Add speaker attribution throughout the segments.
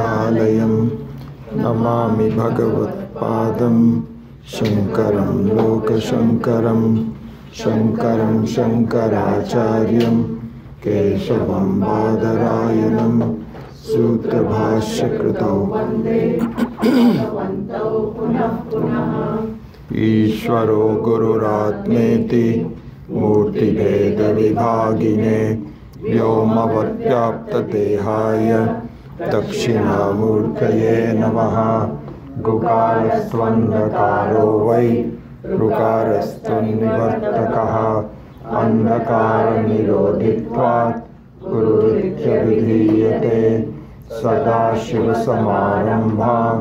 Speaker 1: विद्यालयं नमामि भगवत्पादं शङ्करं लोकशङ्करं शङ्करं शङ्कराचार्यं केशवं बादरायणं सूत्रभाष्यकृतौ वन्दे भगवन्तौ पुनः पुनः। ईश्वरो गुरुरात्मेति मूर्तिभेदविभागिने व्योमवद्व्याप्तदेहाय दक्षिणामूर्तये नमः। गुकारस्त्वन्धकारो वै ऋकारस्त्वन्निवर्तकः अन्धकारनिरोधित्वात् गुरुरित्यभिधीयते। सदाशिवसमारम्भां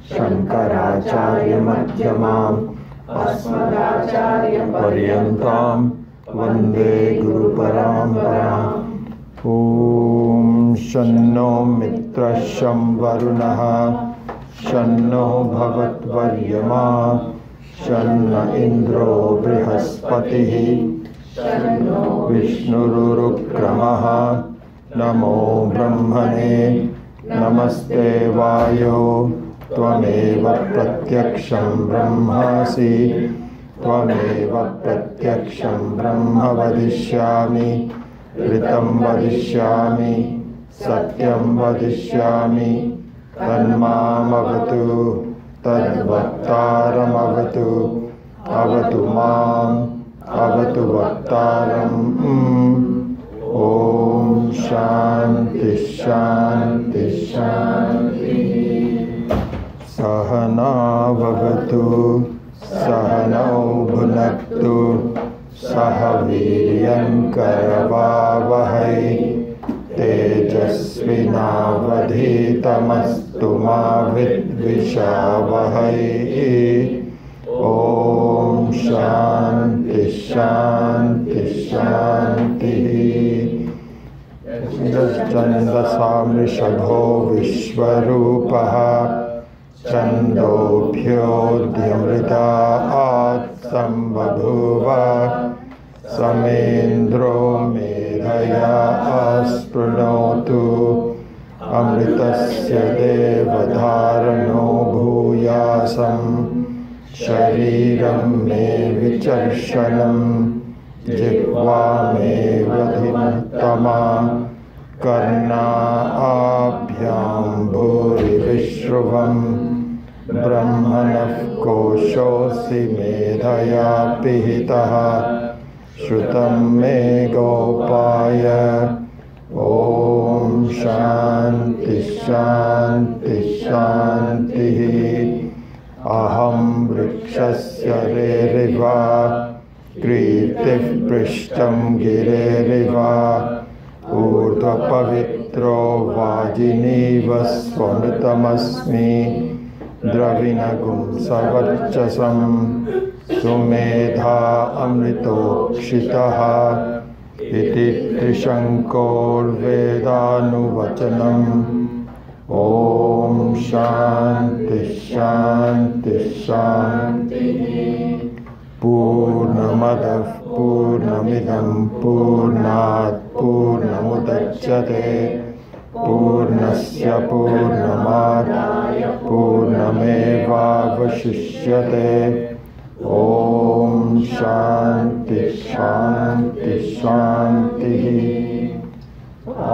Speaker 1: शङ्कराचार्यमध्यमाम् अस्मदाचार्यपर्यन्तां वन्दे गुरुपरम्पराम्। ॐ शन्नो मित्रः शं वरुणः शन्नो भवत्वर्यमा शन्न इन्द्रो बृहस्पतिः शन्नो विष्णुरुक्रमः। नमो ब्रह्मणे नमस्ते वायो त्वमेव प्रत्यक्षं ब्रह्मासि त्वमेव प्रत्यक्षं ब्रह्म वदिष्यामि ऋतं वदिष्यामि सत्यं वदिष्यामि तन्मामवतु तद्वक्तारमवतु अवतु माम् अवतु वक्तारम्। ॐ शान्ति शान्ति शान्तिः। सहनाववतु सहनौ भुनक्तु सह वीर्यङ्करवावहै तेजस्विनावधीतमस्तु मा विद्विषावहै। ॐ शान्ति शान्ति शान्तिः। छन्दसां ऋषभो विश्वरूपः छन्दोभ्योऽध्यमृतात् सम्बभूव समेन्द्रो मेधया आस्पृणोतु अमृतस्य देवधारणो भूयासं शरीरं मे विचर्षणं जिह्वा मे वधितमा कर्णाभ्यां भूरिविश्रुवम् ब्रह्मणः कोशोऽसि मेधया पिहितः श्रुतं मे गोपाय। ॐ शान्ति शान्ति शान्तिः। अहं वृक्षस्य रेरिव कीर्तिः पृष्ठं गिरेरिव ऊर्ध्वपवित्रो वाजिनीव स्वमृतमस्मि द्रविणगुं सवर्चसं सुमेधा अमृतोक्षितः इति त्रिशङ्कोर्वेदानुवचनम्। ॐ शान्ति शान्ति शान्तिः। पूर्णमदः पूर्णमिदं पूर्णात् पूर्णमुदच्यते पूर्णस्य पूर्णमादाय पूर्णमेवावशिष्यते। ॐ शान्ति शान्ति शान्तिः।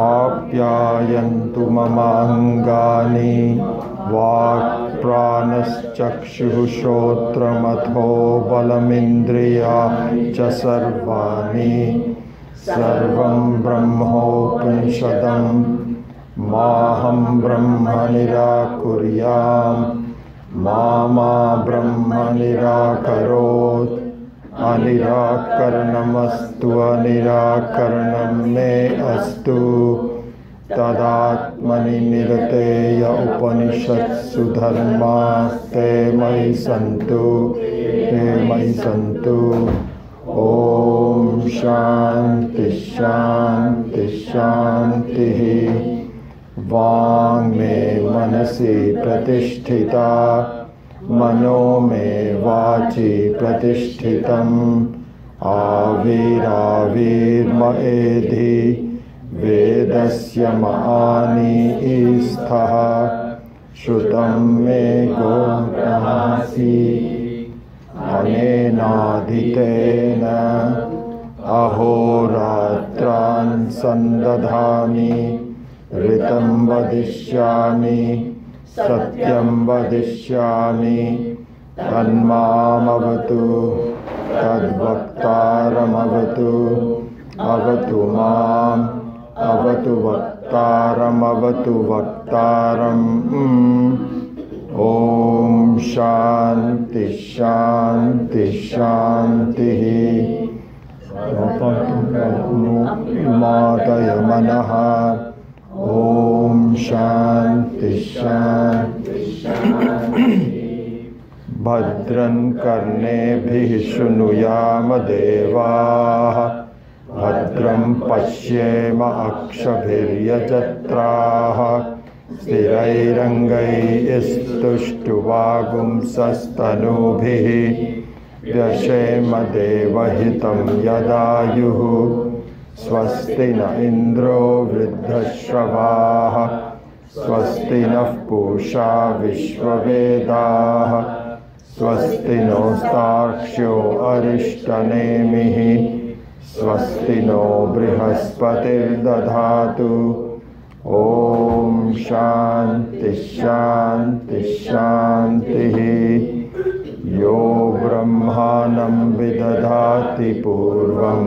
Speaker 1: आप्यायन्तु ममाङ्गानि वाक्प्राणश्चक्षुः श्रोत्रमथो बलमिन्द्रियाणि च सर्वाणि सर्वं ब्रह्मोपनिषदं माहं ब्रह्म निराकुर्याम् मा ब्रह्म निराकरोत्। अनिराकरणमस्तु अनिराकरणं मे अस्तु। तदात्मनि निरतेय उपनिषत्सु धर्मास्ते मयि सन्तु ते मयि सन्तु। ॐ शान्ति शान्ति शान्तिः। वाङ् मे मनसि प्रतिष्ठिता मनो मे वाचि प्रतिष्ठितम्। आविराविर्मएधि Vedasya ma'ani isthaha Shrutam me gotahasi Anenadhitena Ahoratran sandadhami Ritam vadishyami Satyam vadishyami Tanmamavatu Tadvaktaramavatu Avatu mam Avatu vaktaram Om Shanti Shanti Shanti Mataya Manaha Om Shanti Shanti Shanti Bhadran Karnebhi Shrunuyama Devaha Bhadram Pashyema Akshabhiryajatraha Sthirairangai Istushtvagum Sastanubhihi Vyashema Devahitam Yadayuhu Swasti na Indro Vriddhashravaha Swasti nah Pusha Vishwavedaha Swasti no Starksho Arishtanemihi Swasti no Brihaspati Dadhatu Om Shanti Shanti Shanti Yo Brahmanam Vidadhati Purvam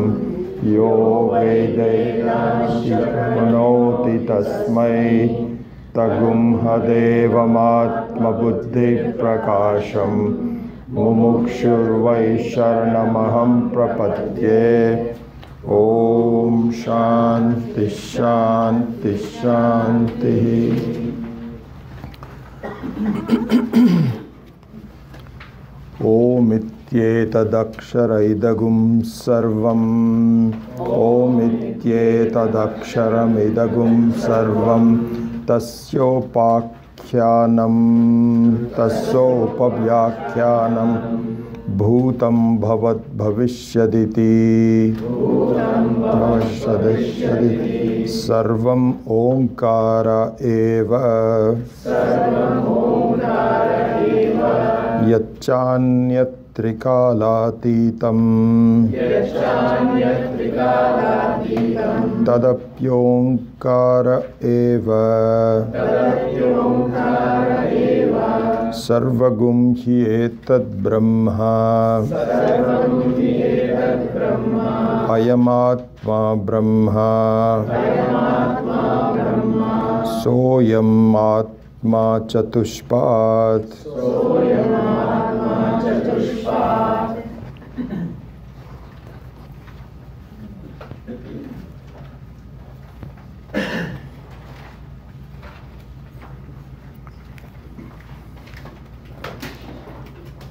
Speaker 1: Yo Vedayati Pranoti Tasmai Tagum Hadevamatma Buddhi Prakasham Mumukshurvai Sharanamaham Prapadye Om Shanti Shanti Shanti Om Ityetadaksharaidagum Sarvam Om Ityetadaksharamidagum Sarvam Tasyopakyanam Tasopavyakhyanam Bhutam bhavat bhavishyaditi Sarvam Omkara eva Yacchanyattrikalatitam Tadapyonkara eva Sarvagum hi etad brahma Ayamatma brahma Soyam atma chatushpat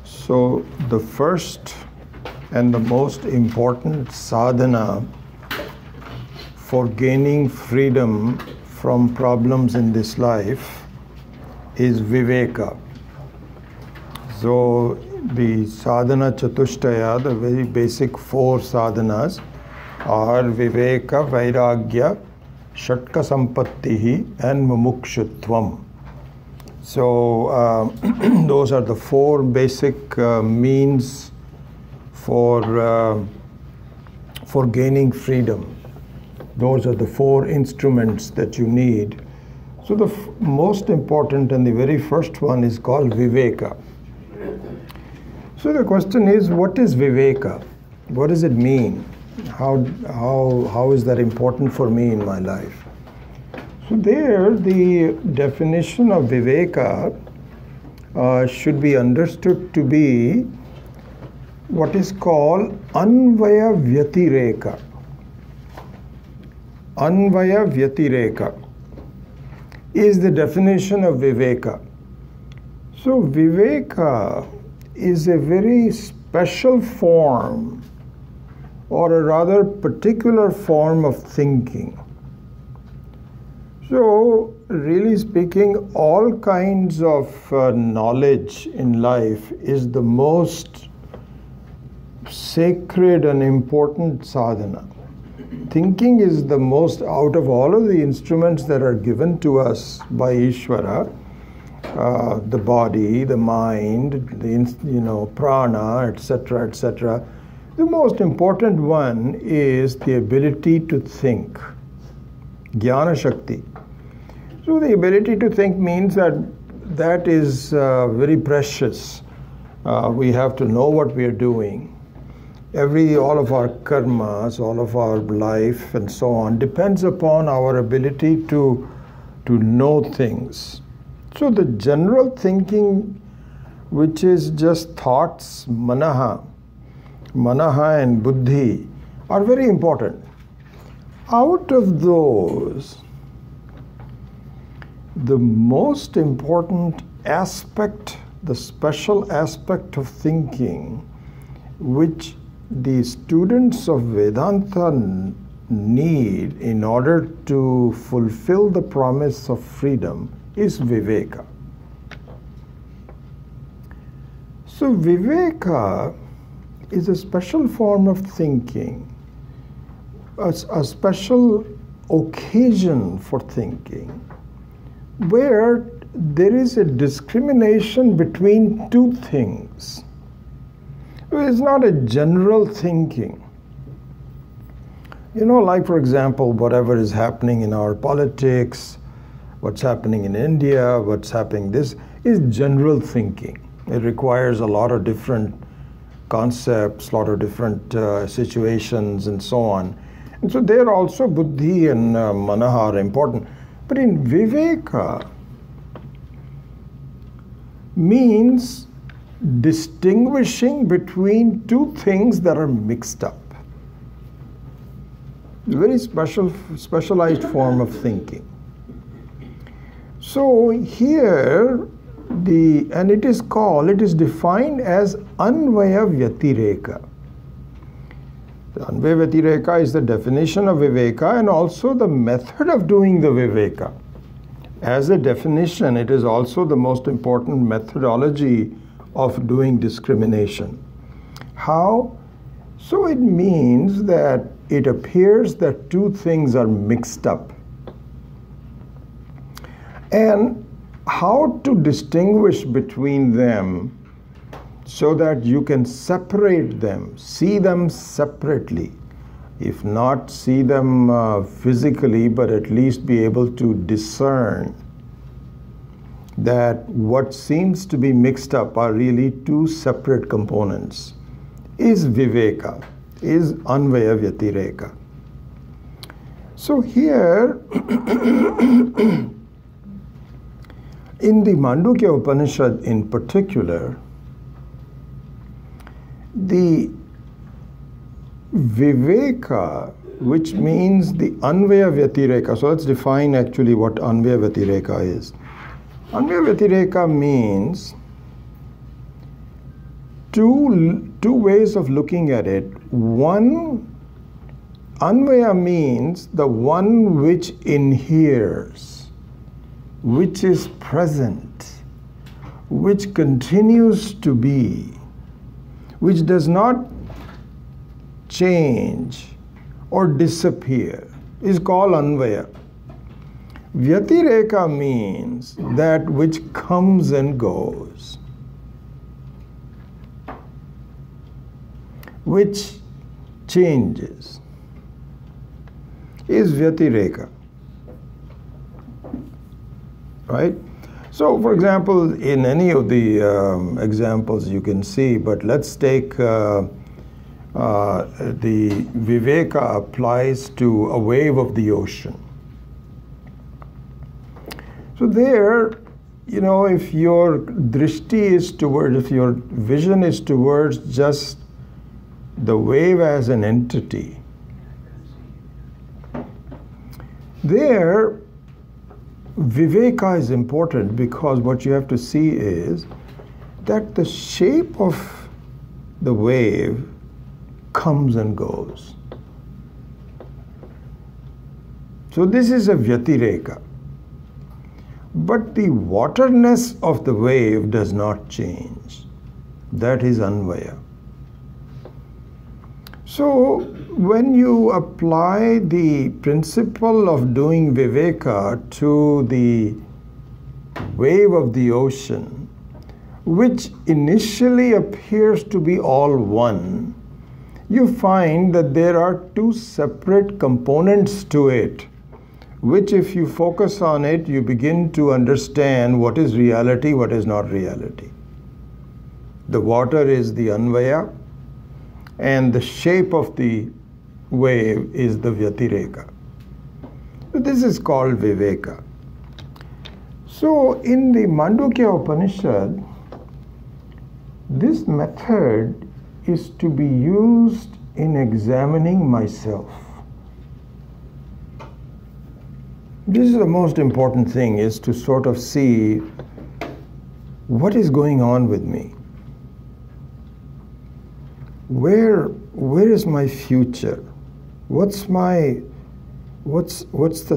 Speaker 1: So the first and the most important sadhana for gaining freedom from problems in this life is viveka. So the sadhana chatushtaya, the very basic four sadhanas are viveka, vairagya, shatka sampattihi and mumukshutvam. So those are the four basic means for gaining freedom. Those are the four instruments that you need. So the most important and the very first one is called viveka. So the question is, what is viveka? What does it mean? How is that important for me in my life? So there, the definition of viveka should be understood to be what is called anvaya vyatireka. Anvaya vyatireka is the definition of viveka. So viveka is a very special form, or a rather particular form of thinking. So, really speaking, all kinds of knowledge in life is the most sacred and important sadhana. thinking is the most, out of all of the instruments that are given to us by Ishvara, the body, the mind, the prana, etc., etc. The most important one is the ability to think, Jnana Shakti. So the ability to think means that is very precious. We have to know what we are doing. All of our karmas, all of our life and so on depends upon our ability to know things. So the general thinking, which is just thoughts, manaha and buddhi, are very important. Out of those, the most important aspect, the special aspect of thinking, which the students of Vedanta need in order to fulfill the promise of freedom, is Viveka. So Viveka is a special form of thinking, a special occasion for thinking, where there is a discrimination between two things. It's not a general thinking. Like for example, whatever is happening in our politics, what's happening in India, what's happening, this is general thinking. It requires a lot of different concepts, a lot of different situations and so on. And so there also buddhi and manaha are important. But in Viveka means distinguishing between two things that are mixed up. A very specialized form of thinking. So here, it is defined as Anvaya Vyatireka. The Anvaya Vyatireka is the definition of Viveka and also the method of doing the Viveka. As a definition, it is also the most important methodology of doing discrimination. How? So it means that it appears that two things are mixed up. And how to distinguish between them so that you can separate them, see them separately. If not see them physically, but at least be able to discern that what seems to be mixed up are really two separate components, is Viveka, is Anvaya Vyatireka. So here, in the Mandukya Upanishad in particular, the Viveka, which means the Anvaya Vyatireka. So let's define actually what Anvaya Vyatireka is. Anvaya Vyatireka means two ways of looking at it. One, Anvaya means the one which inheres, which is present, which continues to be, which does not change or disappear, is called Anvaya. Vyatireka means that which comes and goes, which changes, is Vyatireka. Right? So, for example, in any of the examples you can see, but let's take the Viveka applies to a wave of the ocean. So there, if your drishti is towards, if your vision is towards just the wave as an entity, there Viveka is important, because what you have to see is that the shape of the wave comes and goes. So this is a Vyatireka. But the waterness of the wave does not change. That is Anvaya. So when you apply the principle of doing viveka to the wave of the ocean, which initially appears to be all one, you find that there are two separate components to it, which if you focus on it, you begin to understand what is reality, what is not reality. The water is the anvaya, and the shape of the wave is the vyatireka. So this is called viveka. So in the Mandukya Upanishad, this method is to be used in examining myself. This is the most important thing, is to sort of see what is going on with me. Where is my future? What's the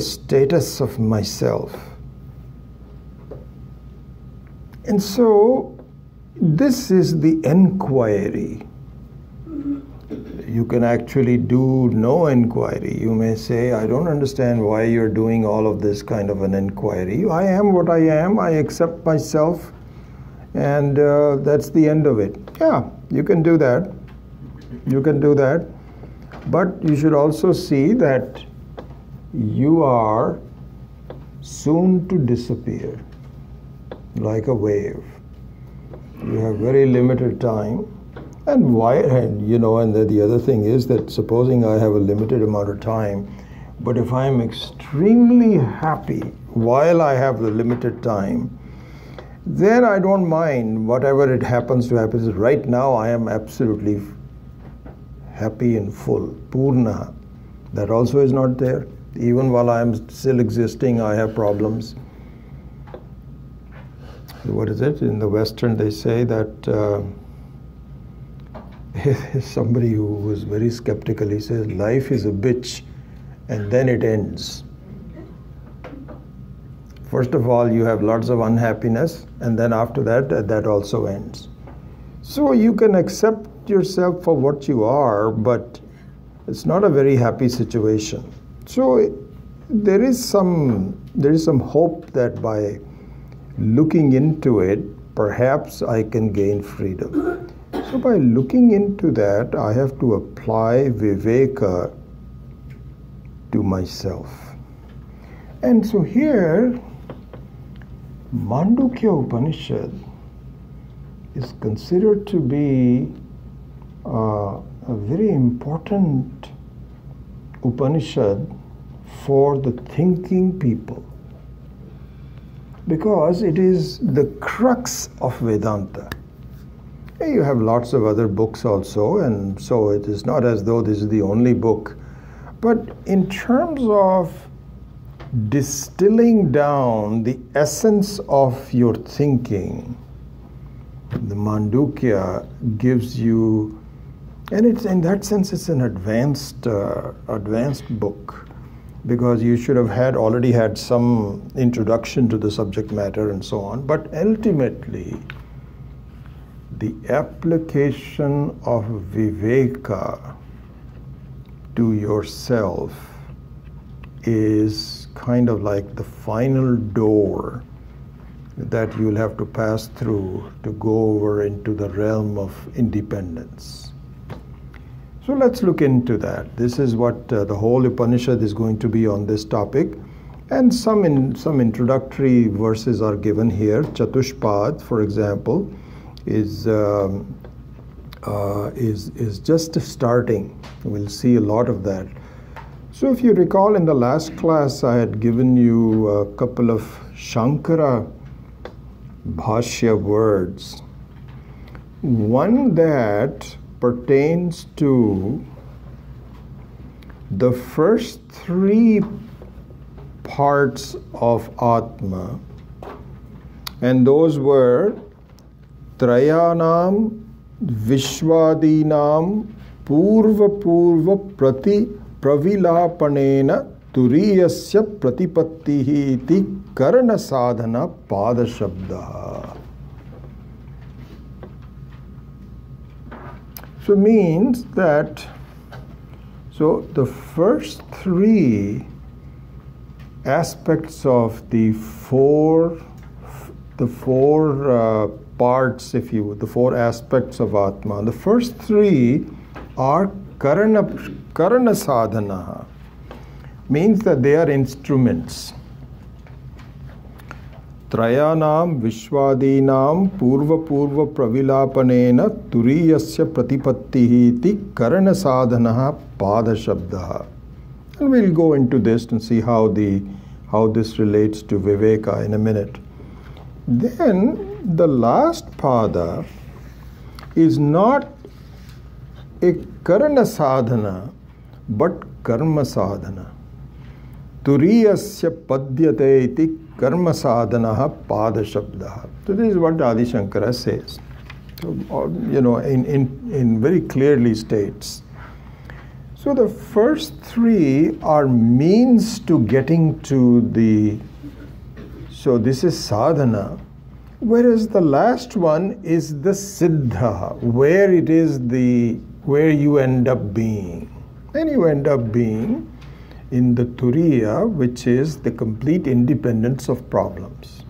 Speaker 1: status of myself? And so this is the inquiry. You can actually do no inquiry. You may say, I don't understand why you're doing all of this kind of an inquiry. I am what I am. I accept myself, and that's the end of it. Yeah, you can do that. You can do that. But you should also see that you are soon to disappear, like a wave. You have very limited time. And why, and the other thing is that supposing I have a limited amount of time, but if I am extremely happy while I have the limited time, then I don't mind whatever it happens to happen. Right now I am absolutely happy and full, purna. That also is not there. Even while I am still existing, I have problems. What is it? In the Western they say that somebody who was very skeptical, he says, life is a bitch and then it ends. First of all, you have lots of unhappiness, and then after that, that also ends. So you can accept yourself for what you are, but it's not a very happy situation. So there is some hope that by looking into it, perhaps I can gain freedom. So by looking into that, I have to apply viveka to myself. And so here, Mandukya Upanishad is considered to be a very important Upanishad for the thinking people, because it is the crux of Vedanta. You have lots of other books also, and so it is not as though this is the only book. But in terms of distilling down the essence of your thinking, the Mandukya gives you, and it's in that sense it's an advanced book, because you should have already had some introduction to the subject matter and so on. But ultimately, the application of viveka to yourself is kind of like the final door that you'll have to pass through to go over into the realm of independence. So let's look into that. This is what the whole Upanishad is going to be on this topic. And some introductory verses are given here. Chatushpad, for example, is just starting. We'll see a lot of that. So if you recall, in the last class I had given you a couple of Shankara Bhashya words. One that pertains to the first three parts of Atma, and those were Trayanam Vishwadinam Purva Prati Pravilapanena Turiyasya Pratipattihi iti Karana Sadhana Pada Shabda. So means that So the first three aspects of the four parts, if you would, the four aspects of Atma, the first three are karana sadhana, means that they are instruments. Trayanam Vishwadinam Purva Pravilapanena Turiyasya Pratipattihi iti Karana Sadhana Pada Shabdaha. And we'll go into this and see how this relates to Viveka in a minute. Then the last pada is not a Karana Sadhana but Karma Sadhana. Turiyasya Padyate iti Karma sadhana pada shabda. So this is what Adi Shankara says. So, in very clearly states. So the first three are means to getting to the. So this is sadhana, whereas the last one is the siddha, where it is where you end up being. And you end up being in the turiya, which is the complete independence of problems.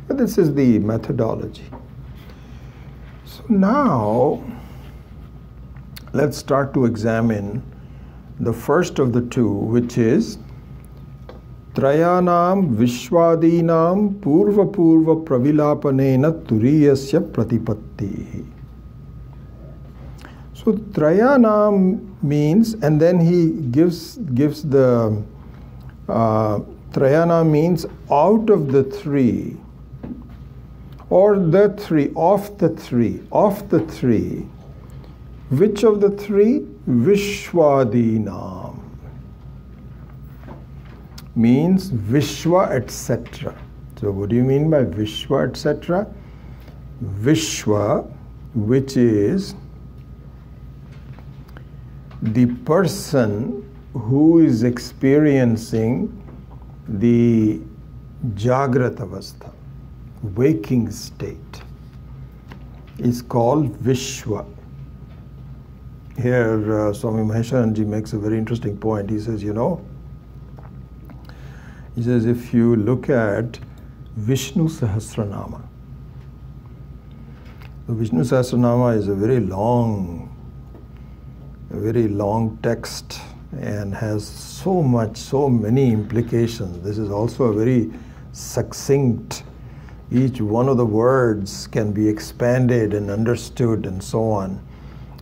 Speaker 1: But this is the methodology. So now, let's start to examine the first of the two, which is Trayanam Vishwadinam Purva Pravilapanena Turiyasya Pratipattihi. So Trayanam means, and then he gives the Trayana means out of the three, or the three, of the three. Which of the three? Vishwadinam. Means Vishwa, etc. So what do you mean by Vishwa, etc.? Vishwa, which is the person who is experiencing the Jagrat Avastha, waking state, is called Vishwa. Here Swami Maheswaranji makes a very interesting point. He says, if you look at Vishnu Sahasranama, the Vishnu Sahasranama is a very long text and has so many implications. This is also a very succinct, each one of the words can be expanded and understood and so on.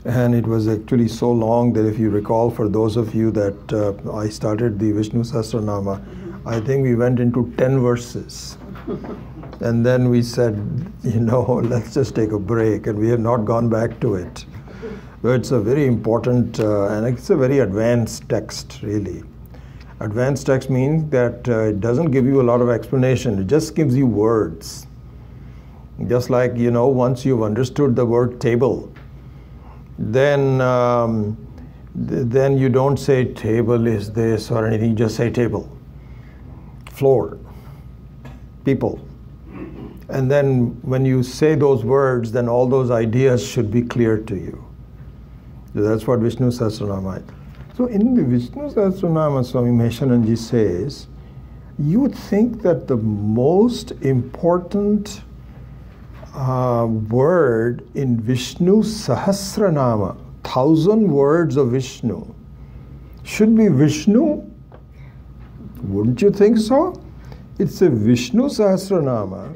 Speaker 1: And it was actually so long that if you recall, for those of you that I started the Vishnu Sahasranama, I think we went into 10 verses. And then we said, let's just take a break, and we have not gone back to it. But it's a very important, and it's a very advanced text, really. Advanced text means that it doesn't give you a lot of explanation, it just gives you words. Just like, once you've understood the word table, then you don't say table is this or anything, you just say table, floor, people. And then when you say those words, then all those ideas should be clear to you. So that's what Vishnu Sahasranama is. So in the Vishnu Sahasranama, Swami Maheswaranji says, you would think that the most important word in Vishnu Sahasranama, 1,000 words of Vishnu, should be Vishnu. Wouldn't you think so? It's a Vishnu Sahasranama.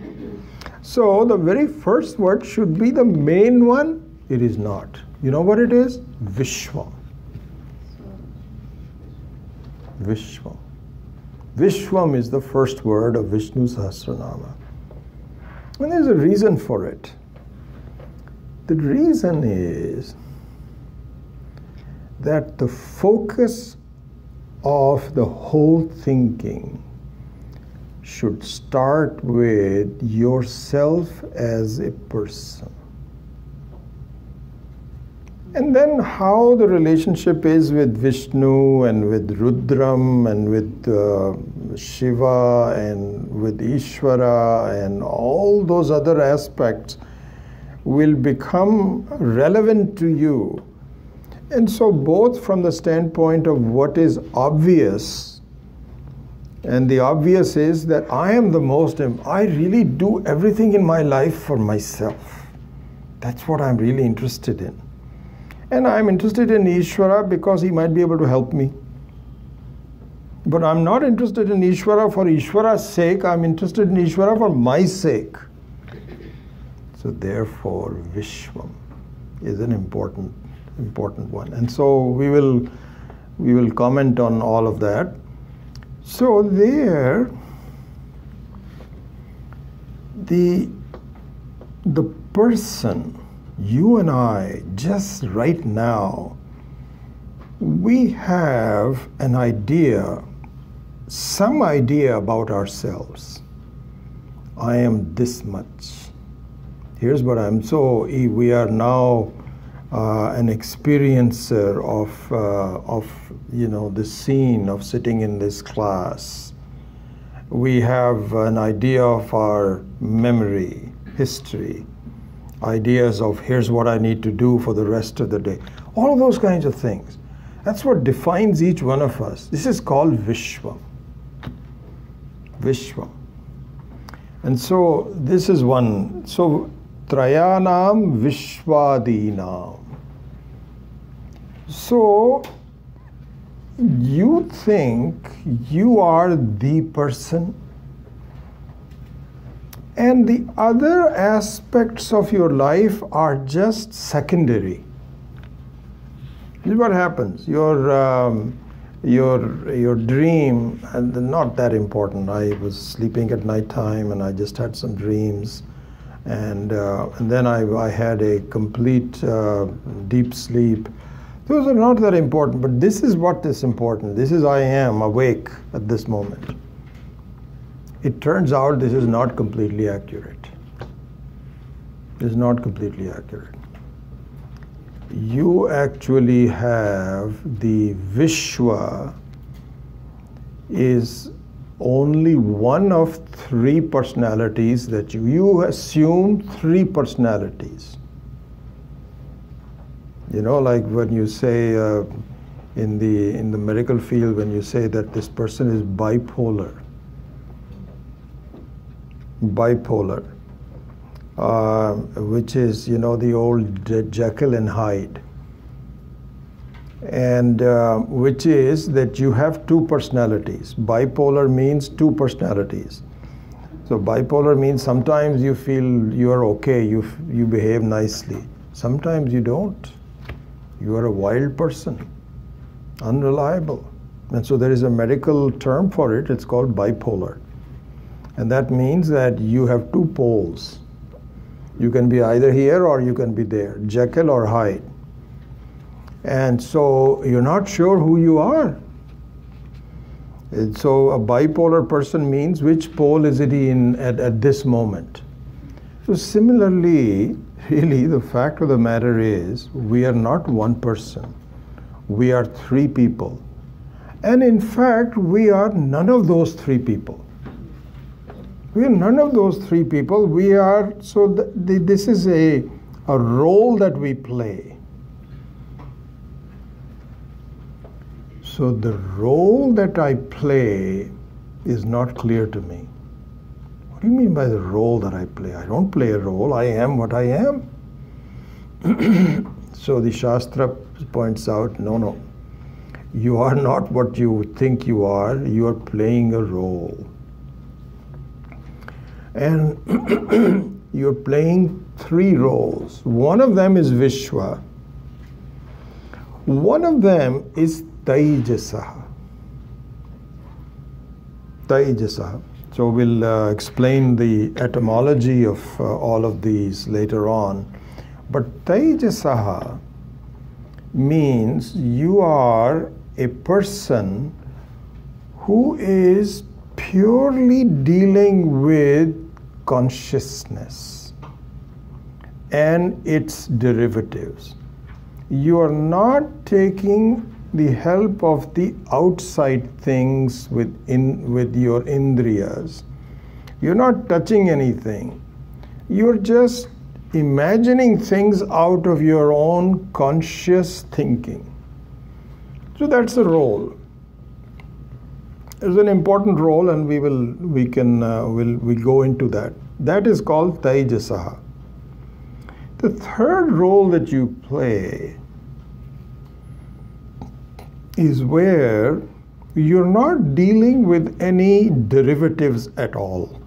Speaker 1: So the very first word should be the main one. It is not. You know what it is? Vishwam. Vishwam. Vishwam is the first word of Vishnu Sahasranama. And there's a reason for it. The reason is that the focus of the whole thinking should start with yourself as a person. And then how the relationship is with Vishnu and with Rudram and with Shiva and with Ishvara and all those other aspects will become relevant to you And so both from the standpoint of what is obvious, and the obvious is that I really do everything in my life for myself. That's what I'm really interested in. And I'm interested in Ishvara because he might be able to help me. But I'm not interested in Ishvara for Ishvara's sake. I'm interested in Ishvara for my sake. So therefore, Vishwam is an important one. And so we will comment on all of that. So there, the person, you and I, just right now, we have an idea, some idea about ourselves. I am this much. Here's what I am. So we are now an experiencer of the scene of sitting in this class. We have an idea of our memory, history, ideas of here's what I need to do for the rest of the day. All of those kinds of things. That's what defines each one of us. This is called Vishwam. Vishwam. And so this is one. So Trayanam Vishwadinam. So you think you are the person, and the other aspects of your life are just secondary. This is what happens. Your dream, and not that important. I was sleeping at night time and I just had some dreams, and then I had a complete deep sleep. Those are not that important, but this is what is important. This is I am awake at this moment. It turns out this is not completely accurate. It is not completely accurate. You actually have the Vishwa is only one of three personalities that you assume three personalities. You know, like when you say in the medical field, when you say that this person is bipolar, which is, you know, the old Jekyll and Hyde, and which is that you have two personalities. Bipolar means two personalities. So bipolar means sometimes you feel you are okay, you behave nicely. Sometimes you don't. You are a wild person, unreliable. And so there is a medical term for it. It's called bipolar. And that means that you have two poles. You can be either here or you can be there, Jekyll or Hyde. And so you're not sure who you are. And so a bipolar person means which pole is it in at this moment. So similarly, really the fact of the matter is we are not one person. We are three people. And in fact, we are none of those three people. We are none of those three people. We are, so this is a role that we play. So the role that I play is not clear to me. What do you mean by the role that I play? I don't play a role. I am what I am. So the Shastra points out, no. You are not what you think you are. You are playing a role. And you're playing three roles. One of them is Vishwa. One of them is Taijasaha. Taijasaha. So we'll explain the etymology of all of these later on. But Taijasaha means you are a person who is purely dealing with consciousness and its derivatives. You are not taking the help of the outside things with your indriyas. You're not touching anything. You're just imagining things out of your own conscious thinking. So that's a role. It's an important role, and we'll go into that. That is called Taijasaha. The third role that you play is where you're not dealing with any derivatives at all.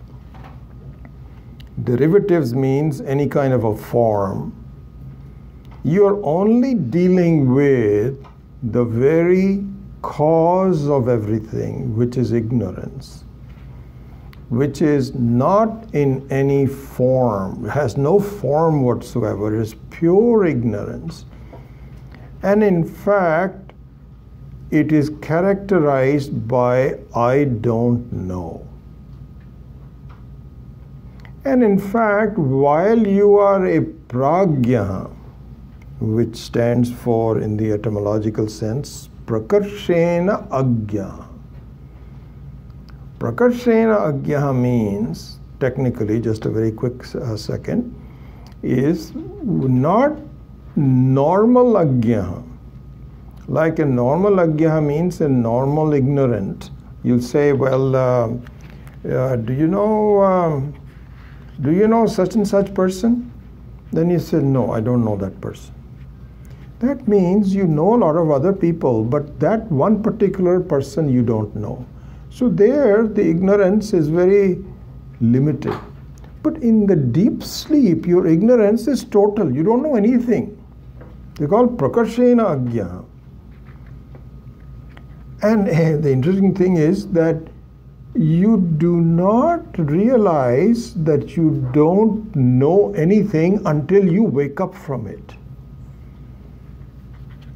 Speaker 1: Derivatives means any kind of a form. You're only dealing with the very cause of everything, which is ignorance, which is not in any form, has no form whatsoever, it is pure ignorance. And in fact, it is characterized by I don't know. And in fact, while you are a pragya, which stands for, in the etymological sense, prakarshena agya. Prakarshena agya means, technically, just a very quick second, is not normal agya. Like a normal agya means a normal ignorant. You'll say, well, do you know such and such person? Then you say, no, I don't know that person. That means you know a lot of other people, but that one particular person you don't know. So there, the ignorance is very limited. But in the deep sleep, your ignorance is total. You don't know anything. They call prakarshena agya. And the interesting thing is that you do not realize that you don't know anything until you wake up from it.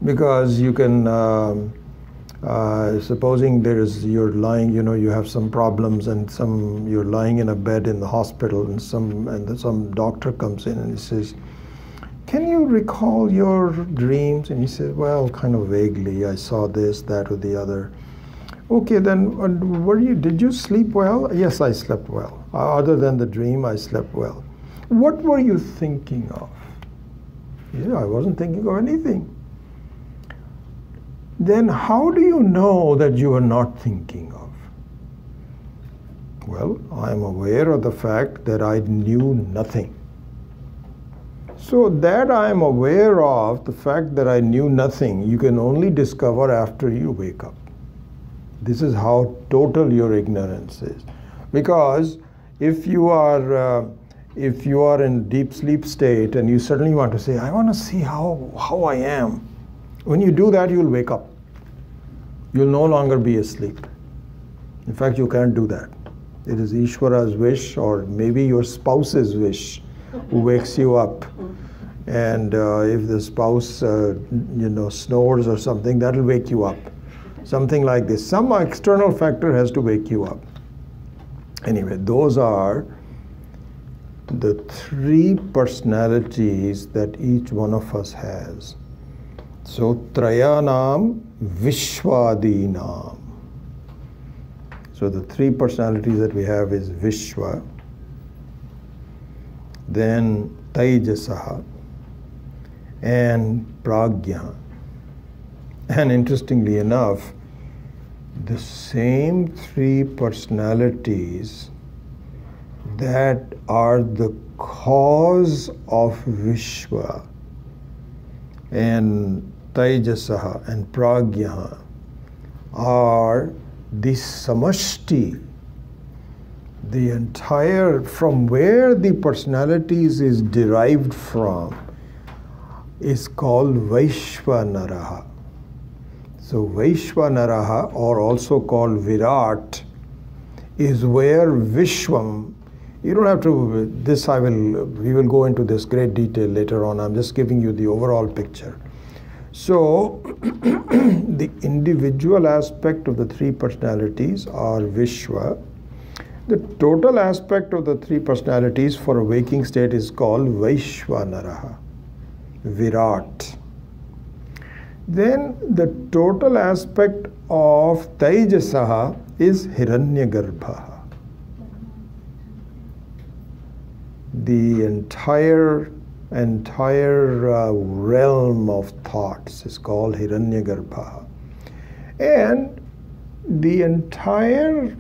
Speaker 1: Because you can, supposing you're lying, you have some problems, and you're lying in a bed in the hospital, and some doctor comes in and he says, can you recall your dreams? And he says, well, kind of vaguely, I saw this, that, or the other. Okay, then did you sleep well? Yes, I slept well. Other than the dream, I slept well. What were you thinking of? Yeah, I wasn't thinking of anything. Then how do you know that you are not thinking of? Well, I am aware of the fact that I knew nothing. So that I am aware of the fact that I knew nothing, you can only discover after you wake up. This is how total your ignorance is. Because if you are in deep sleep state and you suddenly want to say, I want to see how I am. When you do that, you'll wake up. You'll no longer be asleep. In fact, you can't do that. It is Ishvara's wish, or maybe your spouse's wish, who wakes you up. And if the spouse, snores or something, that'll wake you up. Something like this. Some external factor has to wake you up. Anyway, those are the three personalities that each one of us has. So, Trayanam Vishwadinam. So the three personalities that we have is Vishwa, then Taijasaha, and Pragya. And interestingly enough, the same three personalities that are the cause of Vishwa and Taijasaha and Pragya are the samashti, the entire, from where the personalities is derived from, is called Vaishvanaraha. So Vaishvanaraha, or also called Virat, is where Vishwam, you don't have to, we will go into this great detail later on. I'm just giving you the overall picture. So the individual aspect of the three personalities are Vishwa. The total aspect of the three personalities for a waking state is called Vaishvanaraha, Virat. Then the total aspect of Taijasaha is Hiranyagarbha. the entire realm of thoughts is called Hiranyagarbha. And the entire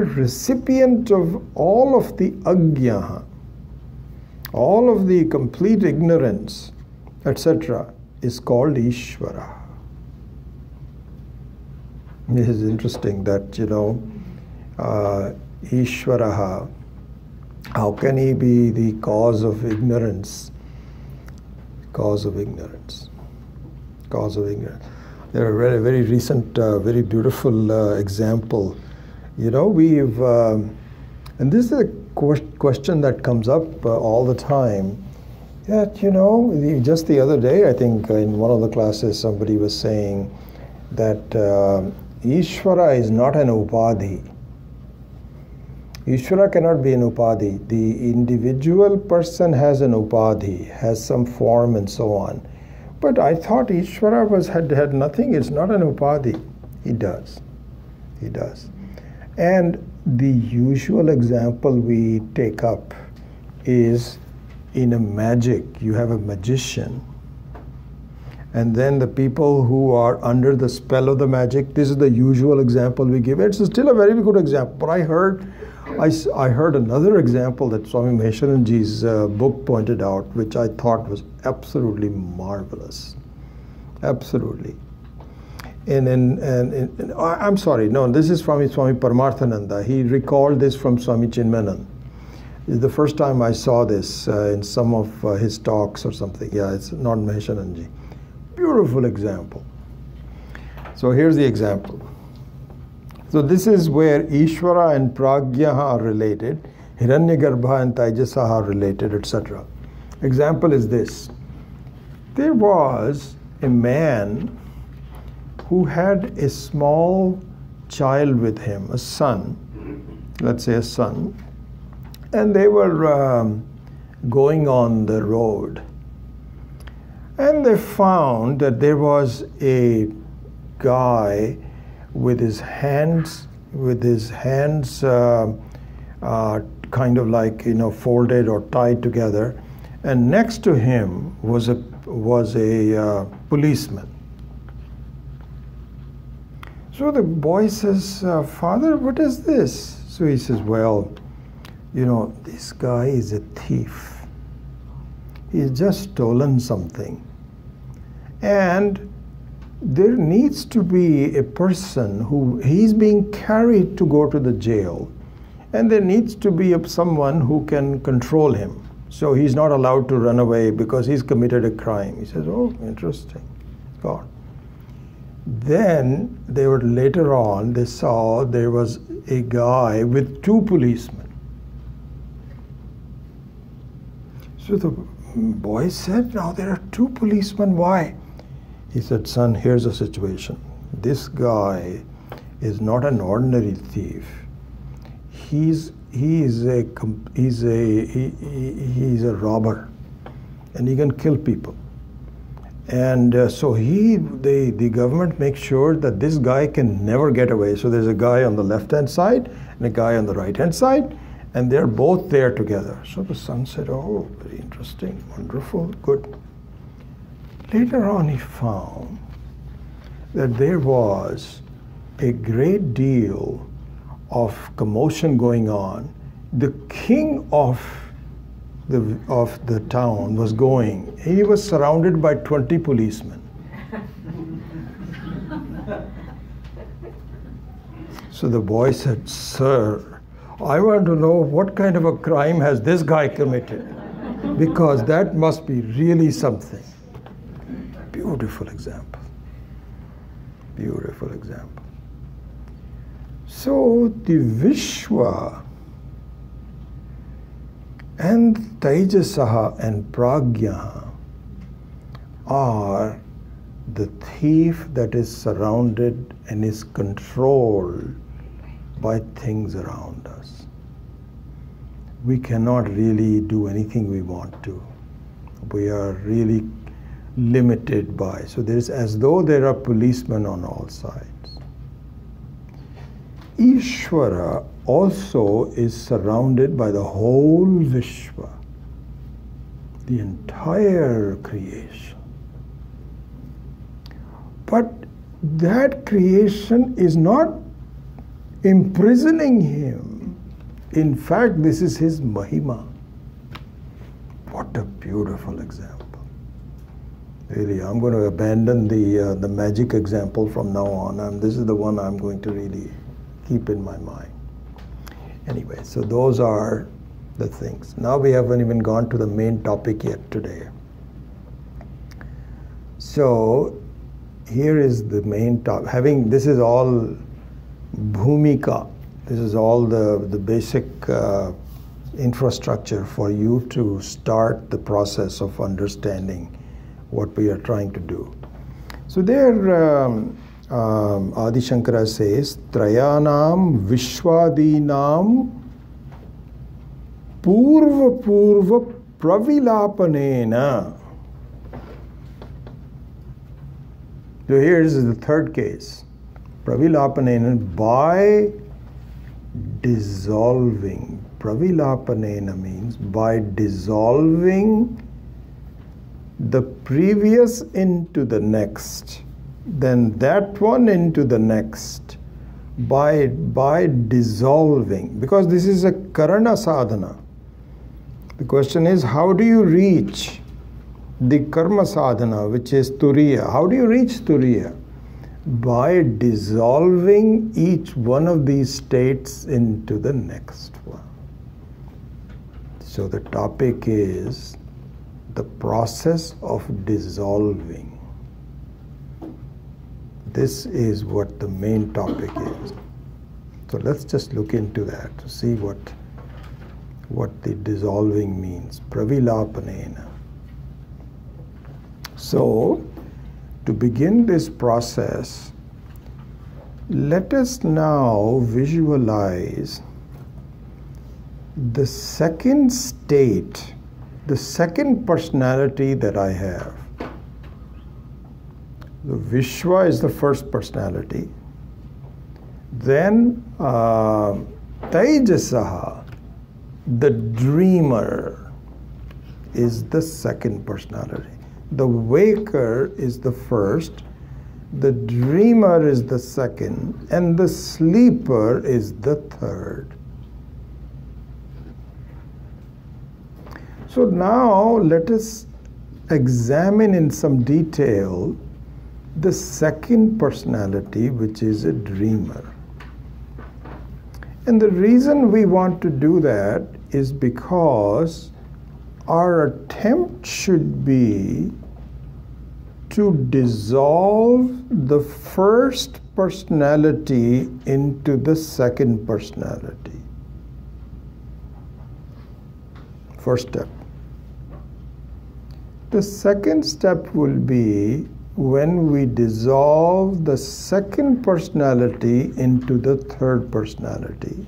Speaker 1: recipient of all of the agnya, all of the complete ignorance, etc., is called Ishvara. This is interesting that, Ishvaraha, how can he be the cause of ignorance? Cause of ignorance. Cause of ignorance. There are very, very recent, very beautiful example. We've, and this is a question that comes up all the time, that, just the other day, I think in one of the classes, somebody was saying that Ishvara is not an upadhi. Ishvara cannot be an upadhi. The individual person has an upadhi, has some form and so on. But I thought Ishvara had nothing. It's not an upadhi. He does. He does. And the usual example we take up is in a magic. You have a magician. And then the people who are under the spell of the magic, this is the usual example we give. It's still a very good example. But I heard another example that Swami Maheswaranji's book pointed out, which I thought was absolutely marvelous. Absolutely. I'm sorry, no, this is from Swami Paramarthananda. He recalled this from Swami Chinmayananda. It's the first time I saw this in some of his talks or something. Yeah, it's not Maheswaranji. Beautiful example. So here's the example. So this is where Ishvara and Pragya are related, Hiranyagarbha and Taijasa are related, etc. Example is this. There was a man who had a small child with him, a son, let's say a son, and they were going on the road. And they found that there was a guy with his hands kind of like, folded or tied together, and next to him was a policeman. So the boy says, "Father, what is this?" So he says, "Well, this guy is a thief. He's just stolen something. And there needs to be a person he's being carried to go to the jail. And there needs to be someone who can control him. So he's not allowed to run away because he's committed a crime." He says, "Oh, interesting. God." Then later on, they saw there was a guy with two policemen. So the boy said, "Now there are two policemen, why?" He said, "Son, here's the situation. This guy is not an ordinary thief. He's a robber, and he can kill people. And so the government makes sure that this guy can never get away. So there's a guy on the left-hand side and a guy on the right-hand side, and they're both there together." So the son said, "Oh, very interesting, wonderful, good." Later on, he found that there was a great deal of commotion going on. The king of the town was going. He was surrounded by 20 policemen. So the boy said, "Sir, I want to know what kind of a crime has this guy committed, because that must be really something." Beautiful example. Beautiful example. So the Vishwa and Taijasaha and Pragya are the thief that is surrounded and is controlled by things around us. We cannot really do anything we want to. We are really limited by. So there's as though there are policemen on all sides. Ishvara also is surrounded by the whole Vishwa, the entire creation. But that creation is not imprisoning him. In fact, this is his Mahima. What a beautiful example. Really, I'm going to abandon the magic example from now on, and this is the one I'm going to really keep in my mind. Anyway, so those are the things. Now we haven't even gone to the main topic yet today. So here is the main topic. This is all bhumika. This is all the basic infrastructure for you to start the process of understanding what we are trying to do. So there, Adi Shankara says, Trayanam Vishwadinam Purva Purva Pravilapanena. So here is the third case. Pravilapanena, by dissolving. Pravilapanena means by dissolving the previous into the next, then that one into the next, by dissolving, because this is a karana sadhana. The question is, how do you reach the karma sadhana, which is turiya? How do you reach turiya? By dissolving each one of these states into the next one. So the topic is the process of dissolving. This is what the main topic is. So let's just look into that to see what the dissolving means. Pravilapanena. So, to begin this process, let us now visualize the second state, the second personality that I have. The Vishwa is the first personality. Then Tejasaha, the dreamer, is the second personality. The waker is the first, the dreamer is the second, and the sleeper is the third. So now let us examine in some detail the second personality, which is a dreamer. And the reason we want to do that is because our attempt should be to dissolve the first personality into the second personality. First step. The second step will be when we dissolve the second personality into the third personality.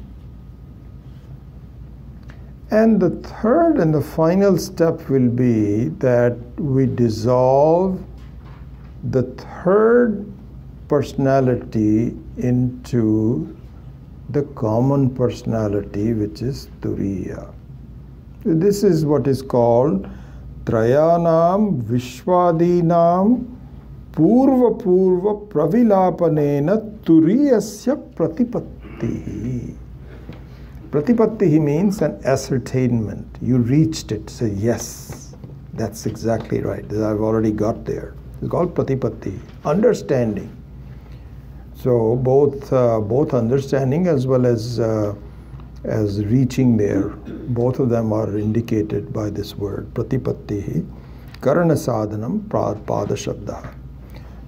Speaker 1: And the third and the final step will be that we dissolve the third personality into the common personality, which is Turiya. This is what is called Trayanam Vishwadinam Purva Purva Pravilapanena Turiyasya Pratipattihi. Pratipattihi means an ascertainment. You reached it. Say, yes, that's exactly right. I've already got there. It's called Pratipatti, understanding. So both understanding as well as reaching there, both of them are indicated by this word, Pratipattihi, Karana Sadhanam, Pada Shabda.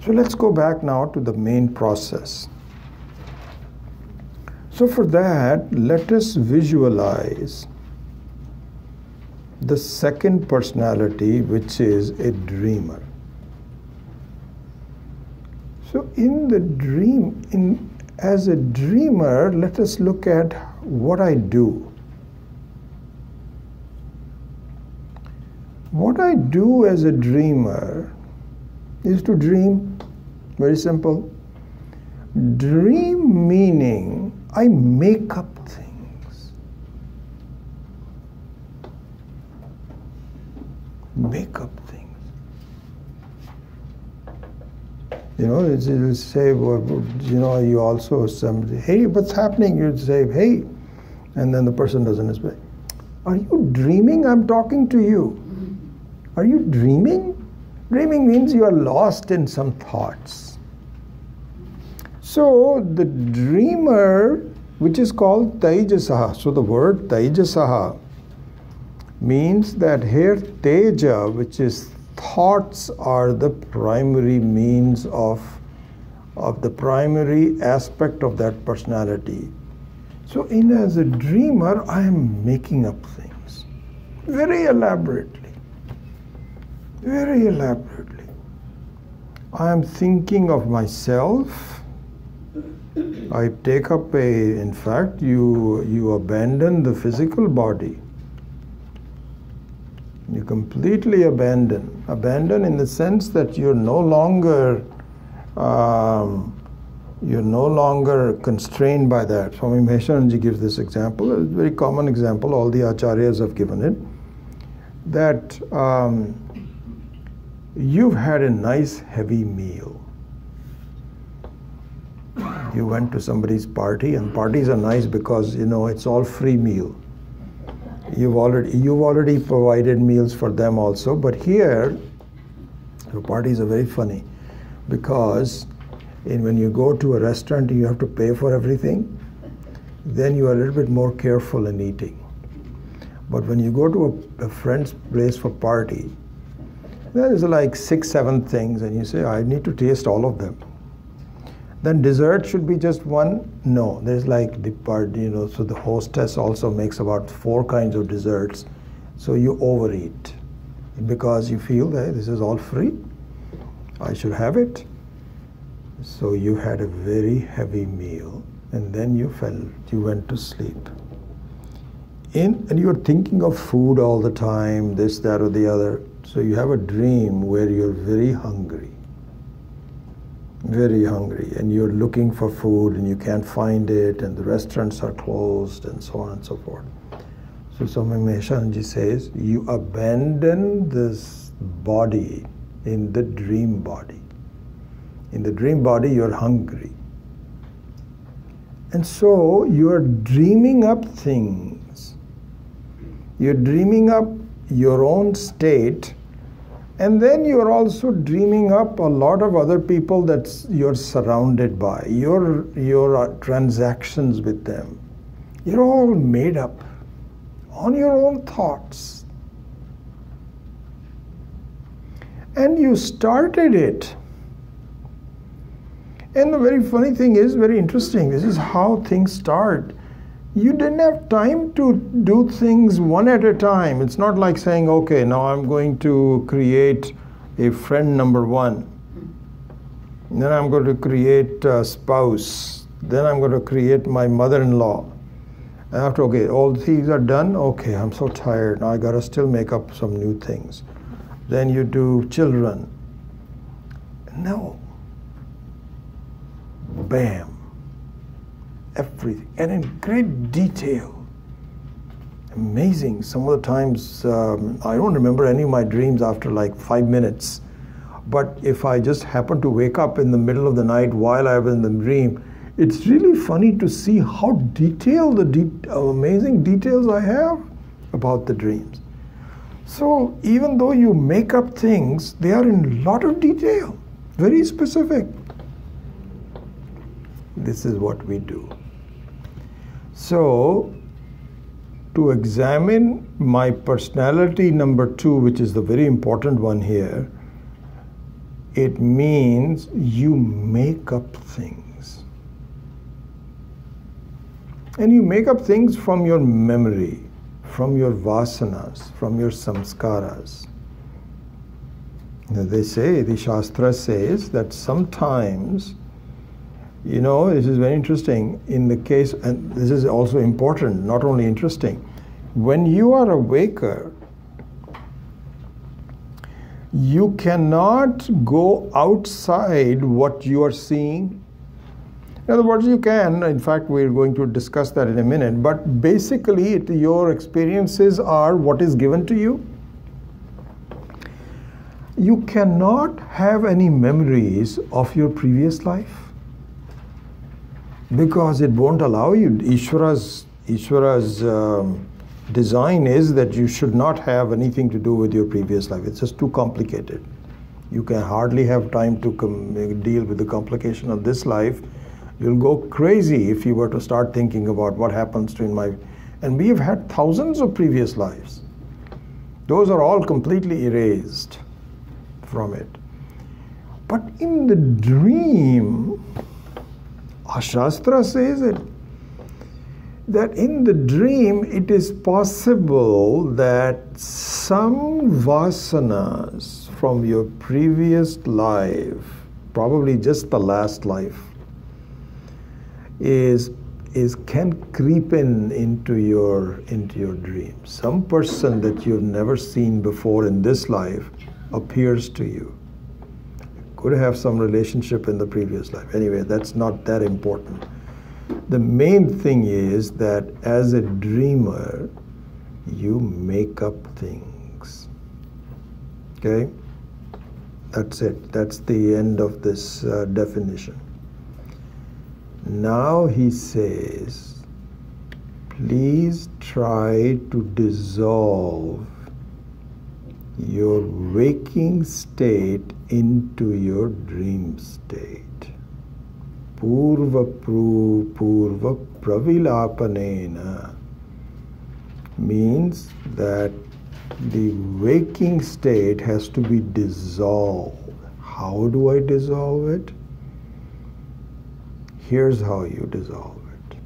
Speaker 1: So let's go back now to the main process. So for that, let us visualize the second personality, which is a dreamer. So in the dream, as a dreamer, let us look at what I do. What I do as a dreamer is to dream. Very simple. Dream meaning I make up things. make up things. You know, it'll say, well, you know, you also say, hey, what's happening? You'd say, hey, and then the person doesn't respond. Are you dreaming? I'm talking to you. Are you dreaming? Dreaming means you are lost in some thoughts. So the dreamer, which is called Tejasaha. So the word Tejasaha means that here Teja, which is thoughts, are the primary means of the primary aspect of that personality. So as a dreamer, I am making up things very elaborately. Very elaborately. I am thinking of myself. I take up in fact, you abandon the physical body. You completely abandon. Abandon in the sense that you're no longer constrained by that. Swami Maheshanji gives this example, a very common example, all the acharyas have given it, that you've had a nice heavy meal. You went to somebody's party, and parties are nice because, you know, it's all free meal. You've already provided meals for them also, but here the parties are very funny because when you go to a restaurant and you have to pay for everything, then you are a little bit more careful in eating. But when you go to a friend's place for party, there is like 6, 7 things, and you say, I need to taste all of them. Then dessert should be just one? No, there's like the part, you know, so the hostess also makes about 4 kinds of desserts. So you overeat because you feel that this is all free, I should have it. So you had a very heavy meal, and then you went to sleep. And you're thinking of food all the time, this, that, or the other. So you have a dream where you're very hungry, and you're looking for food and you can't find it, and the restaurants are closed, and so on and so forth. So Swami Maheshanji says, you abandon this body in the dream body. In the dream body, you're hungry. And so you're dreaming up things. You're dreaming up your own state, and then you're also dreaming up a lot of other people that you're surrounded by, your transactions with them. You're all made up on your own thoughts. And you started it. And the very funny thing is, very interesting, this is how things start. You didn't have time to do things one at a time. It's not like saying, okay, now I'm going to create a friend number 1. Then I'm going to create a spouse. Then I'm going to create my mother-in-law. After, okay, all these are done. Okay, I'm so tired. Now I got to still make up some new things. Then you do children. No. Bam. Everything, and in great detail. Amazing. Some of the times, I don't remember any of my dreams after like 5 minutes. But if I just happen to wake up in the middle of the night while I was in the dream, it's really funny to see how detailed, amazing details I have about the dreams. So even though you make up things, they are in a lot of detail, very specific. This is what we do. So, to examine my personality number 2, which is the very important one here, it means you make up things. And you make up things from your memory, from your vasanas, from your samskaras. They say, the Shastra says that sometimes, you know, this is very interesting in the case, and this is also important, not only interesting. When you are a waker, you cannot go outside what you are seeing. In other words, you can. In fact, we're going to discuss that in a minute. But basically, your experiences are what is given to you. You cannot have any memories of your previous life because it won't allow you. Ishvara's design is that you should not have anything to do with your previous life. It's just too complicated. You can hardly have time to deal with the complication of this life. You'll go crazy if you were to start thinking about what happens to in my... And we have had thousands of previous lives. Those are all completely erased from it. But in the dream, our Shastra says it, that in the dream it is possible that some vasanas from your previous life, probably just the last life, can creep into your dream. Some person that you've never seen before in this life appears to you. Could have some relationship in the previous life. Anyway, that's not that important. The main thing is that as a dreamer, you make up things. Okay? That's it. That's the end of this definition. Now he says, please try to dissolve your waking state into your dream state. Purva pravilapanena means that the waking state has to be dissolved. How do I dissolve it? Here's how you dissolve it.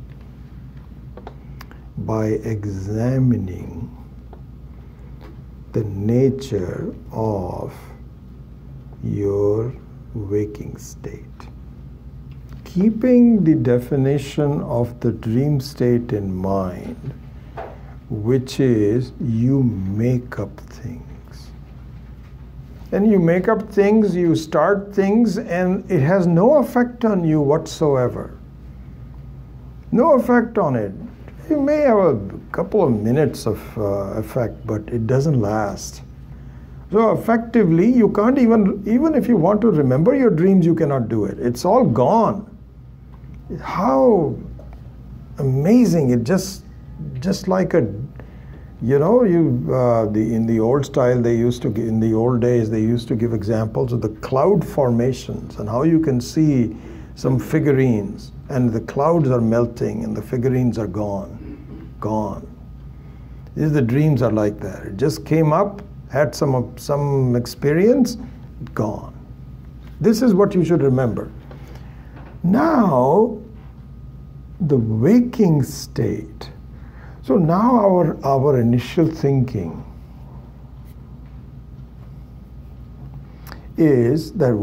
Speaker 1: By examining the nature of your waking state. Keeping the definition of the dream state in mind, which is you make up things. And you make up things, you start things, and it has no effect on you whatsoever. No effect on it. You may have a couple of minutes of effect, but it doesn't last. So effectively, you can't even if you want to remember your dreams, you cannot do it. It's all gone. How amazing! It just like a, in the old style they used to in the old days they used to give examples of the cloud formations and how you can see some figurines and the clouds are melting and the figurines are gone. The dreams are like that. It just came up, had some experience, gone. This is what you should remember. Now, the waking state. So now our initial thinking is that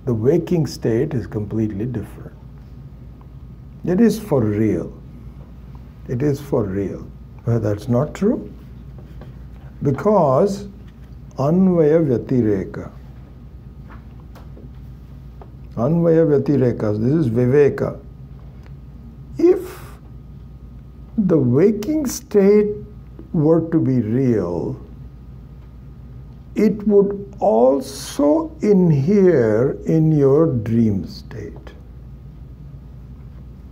Speaker 1: the waking state is completely different. It is for real. It is for real. Well, that's not true. Because Anvaya Vyatireka. Anvaya Vyatireka, this is Viveka. If the waking state were to be real, it would also inhere in your dream state.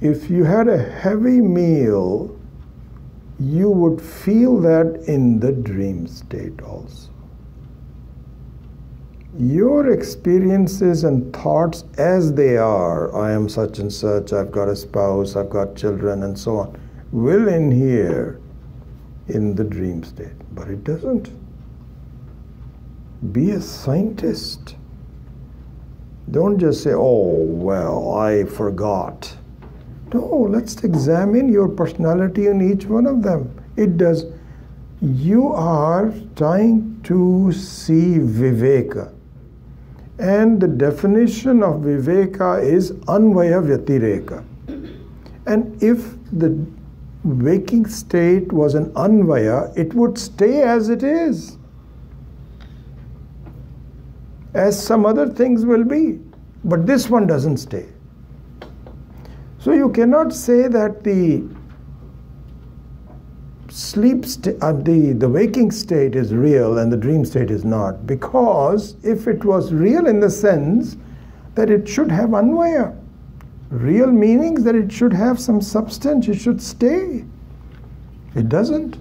Speaker 1: If you had a heavy meal, you would feel that in the dream state also. Your experiences and thoughts as they are, I am such and such, I've got a spouse, I've got children, and so on, will inhere in the dream state. But it doesn't. Be a scientist. Don't just say, oh, well, I forgot. No, let's examine your personality in each one of them. It does. You are trying to see Viveka. And the definition of Viveka is Anvaya Vyatireka. And if the waking state was an Anvaya, it would stay as it is. As some other things will be. But this one doesn't stay. So you cannot say that the the waking state is real and the dream state is not, because if it was real in the sense that it should have anvaya, real meanings that it should have some substance, it should stay. It doesn't.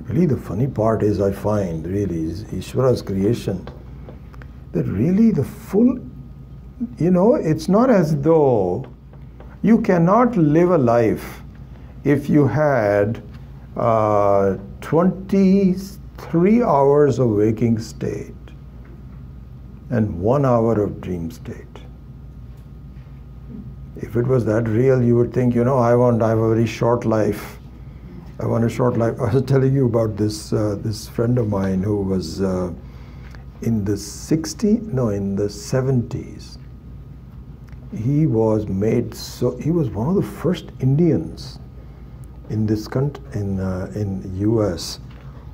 Speaker 1: Really, the funny part is, I find, really, is Ishvara's creation, that really the full, it's not as though you cannot live a life if you had 23 hours of waking state and 1 hour of dream state. If it was that real, you would think, I have a very short life. I want a short life. I was telling you about this friend of mine who was in the 70s. He was one of the first Indians in this country, in U.S.,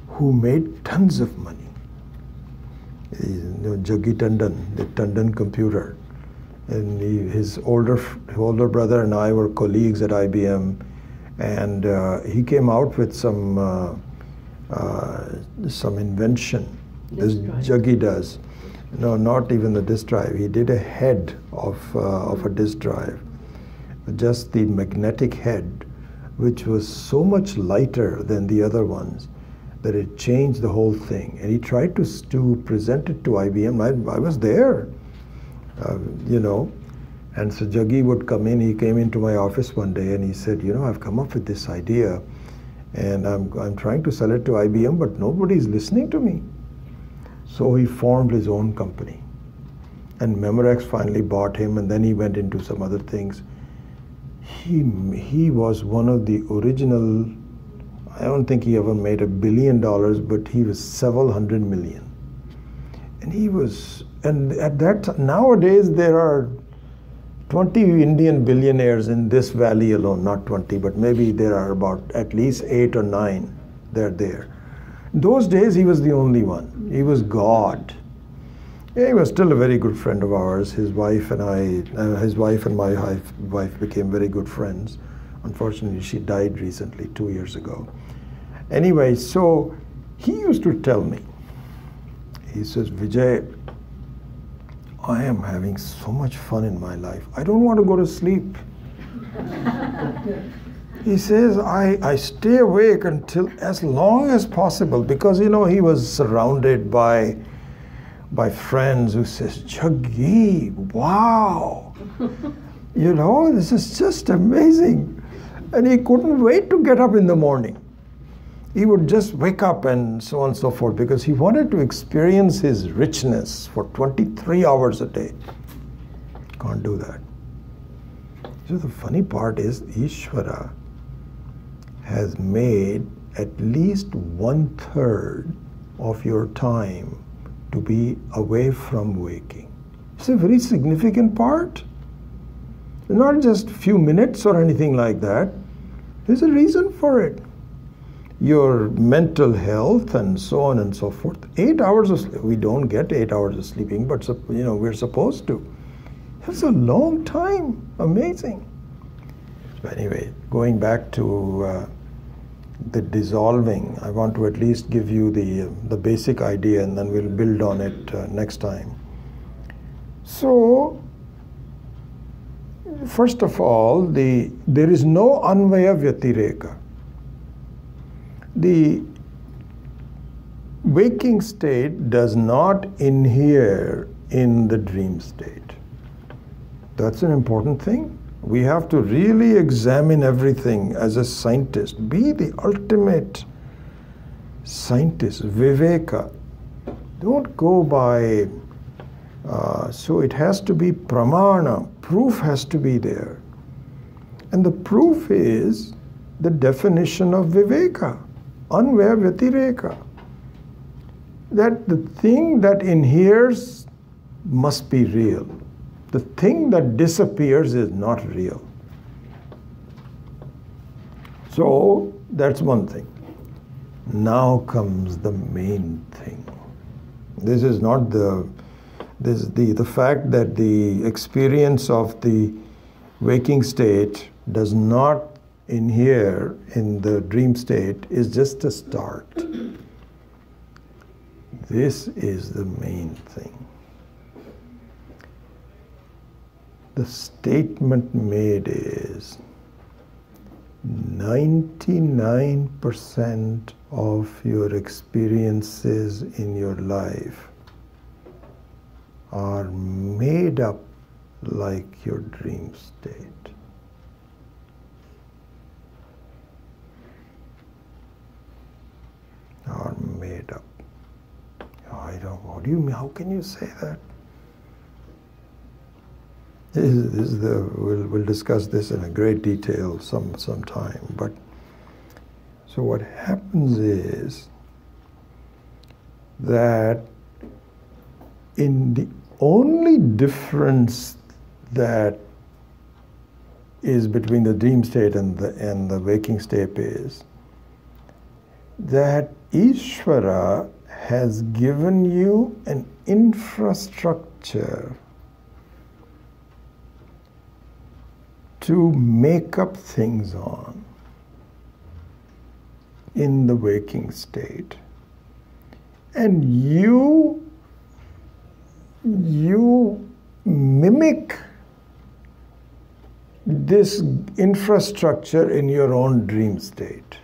Speaker 1: who made tons of money. Jaggi Tandon, the Tandon computer, and his older brother and I were colleagues at IBM, and he came out with some invention. This Jaggi does. No, not even the disk drive. He did a head of a disk drive, just the magnetic head, which was so much lighter than the other ones that it changed the whole thing. And he tried to present it to IBM. I was there, And so Jaggi would come in. He came into my office one day and he said, I've come up with this idea, and I'm trying to sell it to IBM, but nobody's listening to me. So he formed his own company. And Memorex finally bought him, and then he went into some other things. He was one of the original, I don't think he ever made $1 billion, but he was several hundred million. And at that, nowadays there are 20 Indian billionaires in this valley alone, not 20, but maybe there are about at least 8 or 9. They're there. In those days, he was the only one. He was God. Yeah, he was still a very good friend of ours. His wife and my wife became very good friends. Unfortunately, she died recently, 2 years ago. Anyway, so he used to tell me, he says, Vijay, I am having so much fun in my life. I don't want to go to sleep. He says, I stay awake until as long as possible, because, he was surrounded by friends who says, Jaggi, wow, this is just amazing. And he couldn't wait to get up in the morning. He would just wake up and so on and so forth, because he wanted to experience his richness for 23 hours a day. Can't do that. So the funny part is, Ishvara has made at least 1/3 of your time to be away from waking. It's a very significant part. Not just a few minutes or anything like that. There's a reason for it. Your mental health and so on and so forth. 8 hours of sleep. We don't get 8 hours of sleeping, but we're supposed to. It's a long time. Amazing. So anyway, going back to the dissolving, I want to at least give you the basic idea, and then we'll build on it next time. So, first of all, there is no anvaya vyatireka. The waking state does not inhere in the dream state. That's an important thing. We have to really examine everything as a scientist. Be the ultimate scientist, viveka. Don't go by, so it has to be pramana. Proof has to be there. And the proof is the definition of viveka, anvaya vyatireka. That the thing that inheres must be real. The thing that disappears is not real. So that's one thing. Now comes the main thing. This is not the fact that the experience of the waking state does not in here, in the dream state, is just a start. This is the main thing. The statement made is 99% of your experiences in your life are made up like your dream state. Are made up. What do you mean? How can you say that? We'll discuss this in a great detail sometime. But so what happens is that in the only difference that is between the dream state and the waking state is that Ishvara has given you an infrastructure to make up things on in the waking state. And you mimic this infrastructure in your own dream state.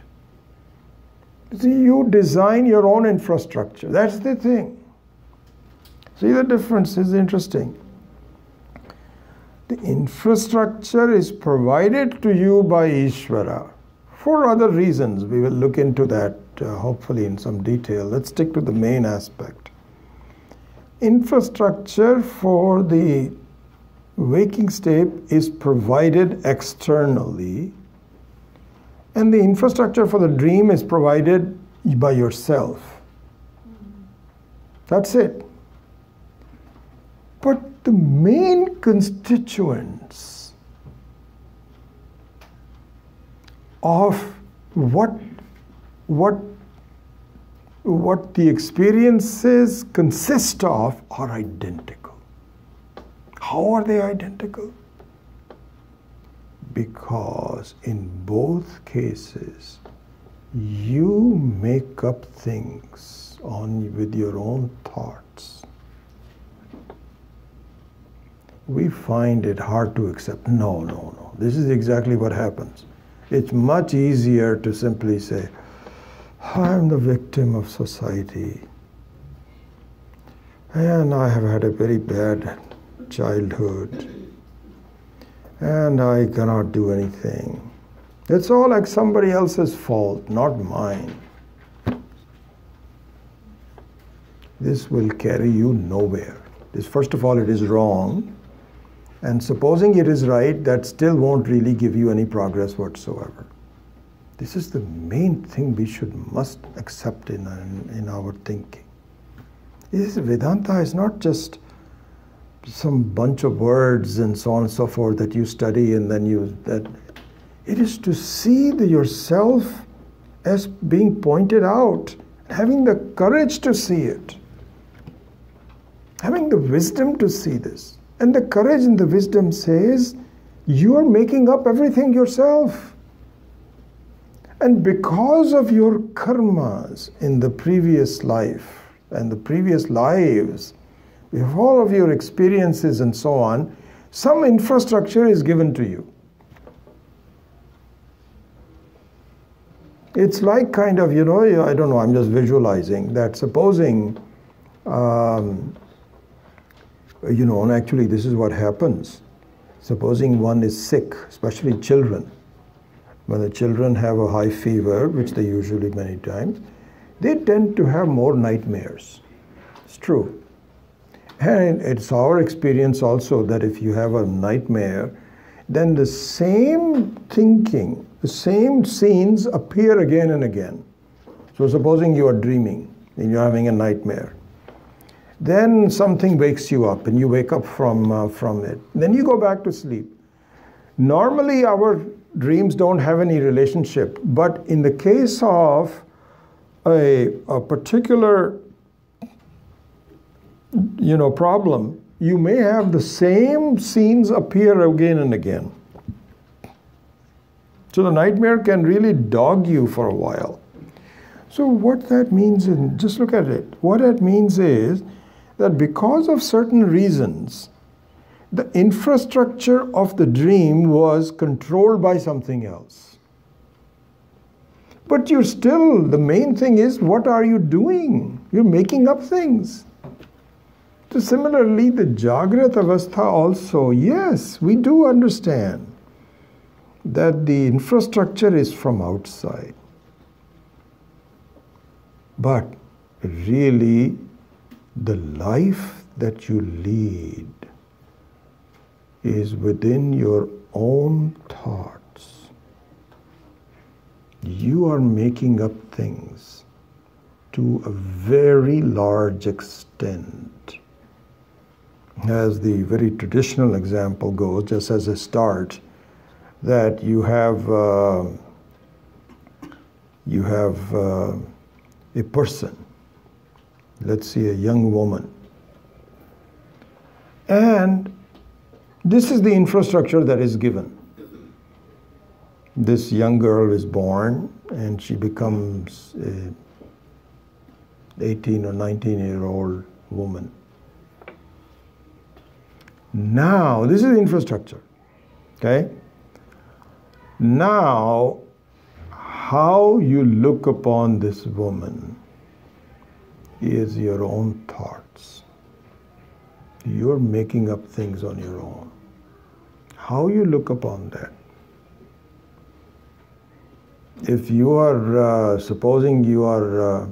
Speaker 1: See, you design your own infrastructure. That's the thing. See, the difference is interesting. The infrastructure is provided to you by Ishvara for other reasons. We will look into that hopefully in some detail. Let's stick to the main aspect. Infrastructure for the waking state is provided externally, and the infrastructure for the dream is provided by yourself. That's it. But the main constituents of what the experiences consist of are identical. How are they identical? Because in both cases, you make up things with your own thoughts. We find it hard to accept. No. This is exactly what happens. It's much easier to simply say, I'm the victim of society, and I have had a very bad childhood, and I cannot do anything. It's all like somebody else's fault, not mine. This will carry you nowhere. First of all, it is wrong. And supposing it is right, that still won't really give you any progress whatsoever. This is the main thing we must accept in our thinking. Vedanta is not just some bunch of words and so on and so forth that you study and then it is to see yourself as being pointed out, having the courage to see it, having the wisdom to see this. And the courage and the wisdom says, you are making up everything yourself. And because of your karmas in the previous life and the previous lives, with all of your experiences and so on, some infrastructure is given to you. It's like kind of, I don't know, I'm just visualizing that supposing, and actually this is what happens. Supposing one is sick, especially children. When the children have a high fever, which they usually many times, they tend to have more nightmares. It's true. And it's our experience also that if you have a nightmare, then the same thinking, the same scenes appear again and again. So supposing you are dreaming and you're having a nightmare. Then something wakes you up and you wake up from it. Then you go back to sleep. Normally our dreams don't have any relationship, but in the case of a particular problem, you may have the same scenes appear again and again. So the nightmare can really dog you for a while. So what that means, just look at it. What that means is that because of certain reasons, the infrastructure of the dream was controlled by something else. But you're still, the main thing is, what are you doing? You're making up things. So similarly, the Jagrat Avastha also, yes, we do understand that the infrastructure is from outside. But really, the life that you lead is within your own thoughts. You are making up things to a very large extent. As the very traditional example goes, just as a start, that you have a person, let's say a young woman, and this is the infrastructure that is given. This young girl is born and she becomes an 18 or 19-year-old woman. Now, this is the infrastructure, okay? Now, how you look upon this woman is your own thoughts. You're making up things on your own. How you look upon that. If you are, supposing you are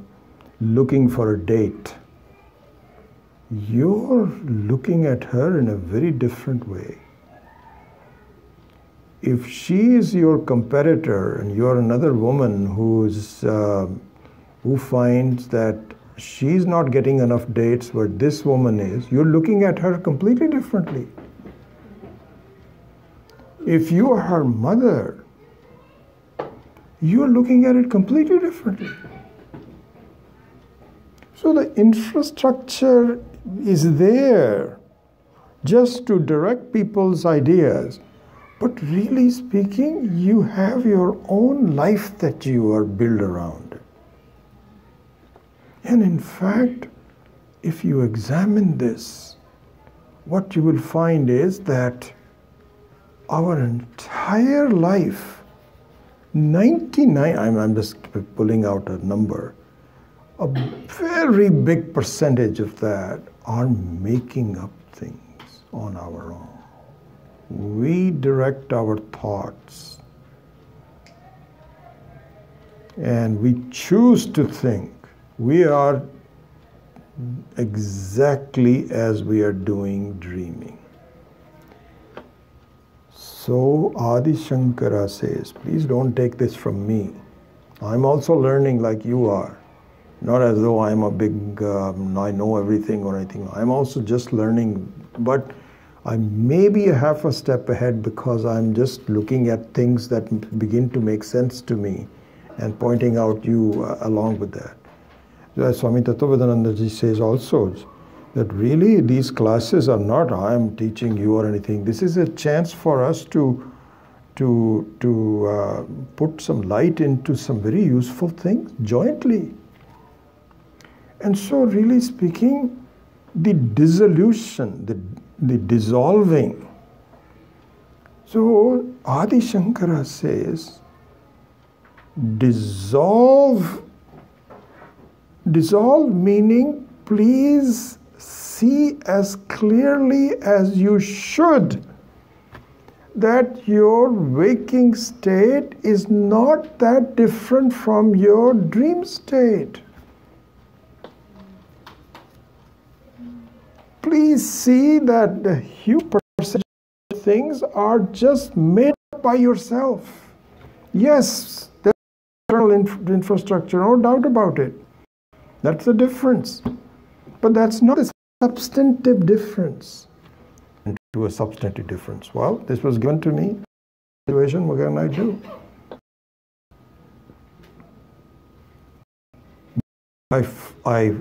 Speaker 1: looking for a date, you're looking at her in a very different way. If she is your competitor and you're another woman who finds that she's not getting enough dates where this woman is, you're looking at her completely differently. If you are her mother, you're looking at it completely differently. So the infrastructure is there just to direct people's ideas. But really speaking, you have your own life that you are built around. And in fact, if you examine this, what you will find is that our entire life, 99, I'm just pulling out a number, a very big percentage of that are making up things on our own. We direct our thoughts and we choose to think. We are exactly as we are doing dreaming. So Adi Shankara says, please don't take this from me. I'm also learning like you are. Not as though I'm a big, I know everything or anything. I'm also just learning, but I'm maybe a half a step ahead because I'm just looking at things that begin to make sense to me and pointing out you along with that. Swami Tattvavedanta Ji says also that really these classes are not I am teaching you or anything. This is a chance for us to put some light into some very useful things jointly. And so really speaking, the dissolution, the dissolving. So Adi Shankara says, dissolve meaning please see as clearly as you should that your waking state is not that different from your dream state. Please see that the huge percentage of things are just made up by yourself. Yes, there's internal infrastructure, no doubt about it. That's the difference. But that's not a substantive difference. To a substantive difference. Well, this was given to me. Situation, what can I do? I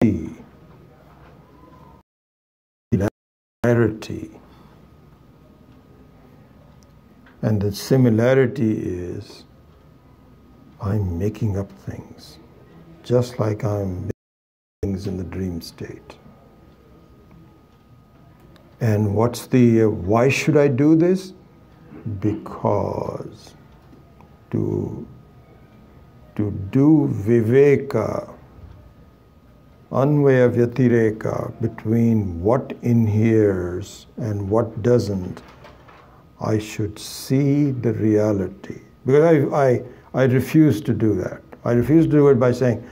Speaker 1: see clarity. And the similarity is I'm making up things, just like I'm making things in the dream state. And what's the, why should I do this? Because to do viveka, anvaya vyatireka, between what inheres and what doesn't, I should see the reality. Because I refuse to do that. I refuse to do it by saying,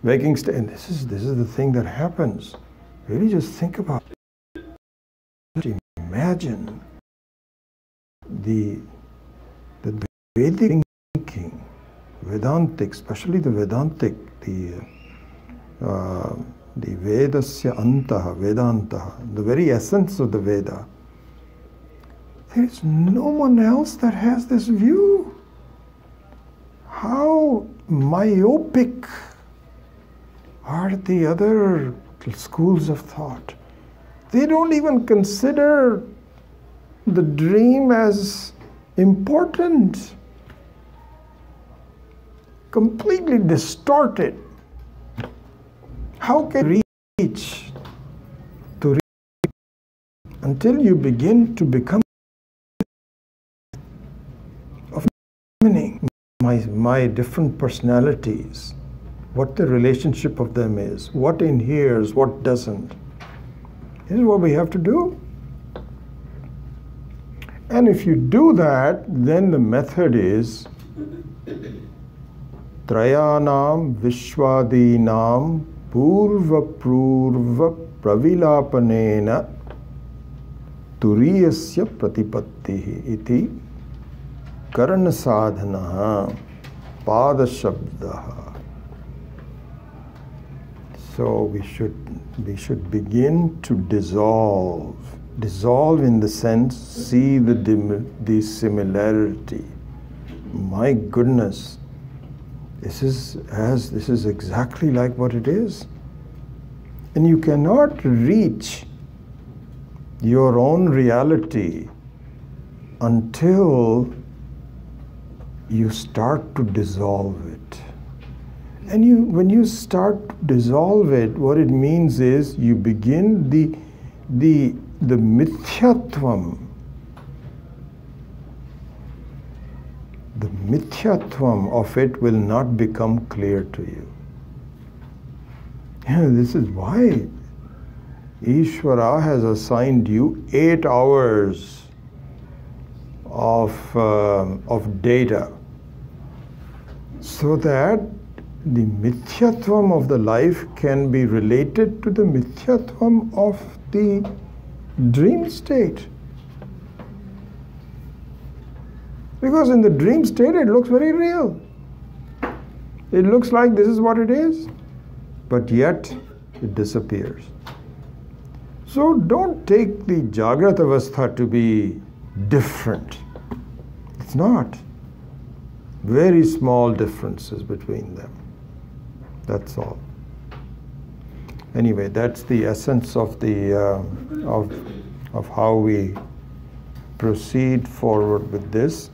Speaker 1: waking state, and this is the thing that happens. Really just think about it. Imagine the Vedic thinking, Vedantic, especially the Vedantic, the Vedasya Antaha, Vedantaha, the very essence of the Veda. There is no one else that has this view. How myopic are the other schools of thought? They don't even consider the dream as important. Completely distorted. How can you reach until you begin to become of meaning my different personalities, what the relationship of them is, what inheres, what doesn't. This is what we have to do. And if you do that, then the method is Trayanam Vishwadinam Purva Purva Pravilapanena Turiyasya Pratipattihi iti Karana Sadhanaha Pada Shabdaha. So we should begin to dissolve. Dissolve in the sense, see the similarity. My goodness, this is exactly like what it is. And you cannot reach your own reality until you start to dissolve it. And when you start to dissolve it, what it means is you begin the mithyatvam. The mithyatvam of it will not become clear to you. Yeah, this is why Ishvara has assigned you 8 hours of data, so that the mithyatvam of the life can be related to the mithyatvam of the dream state. Because in the dream state it looks very real. It looks like this is what it is, but yet it disappears. So don't take the Jagrat Avastha to be different. It's not. Very small differences between them. That's all. Anyway, that's the essence of the of how we proceed forward with this.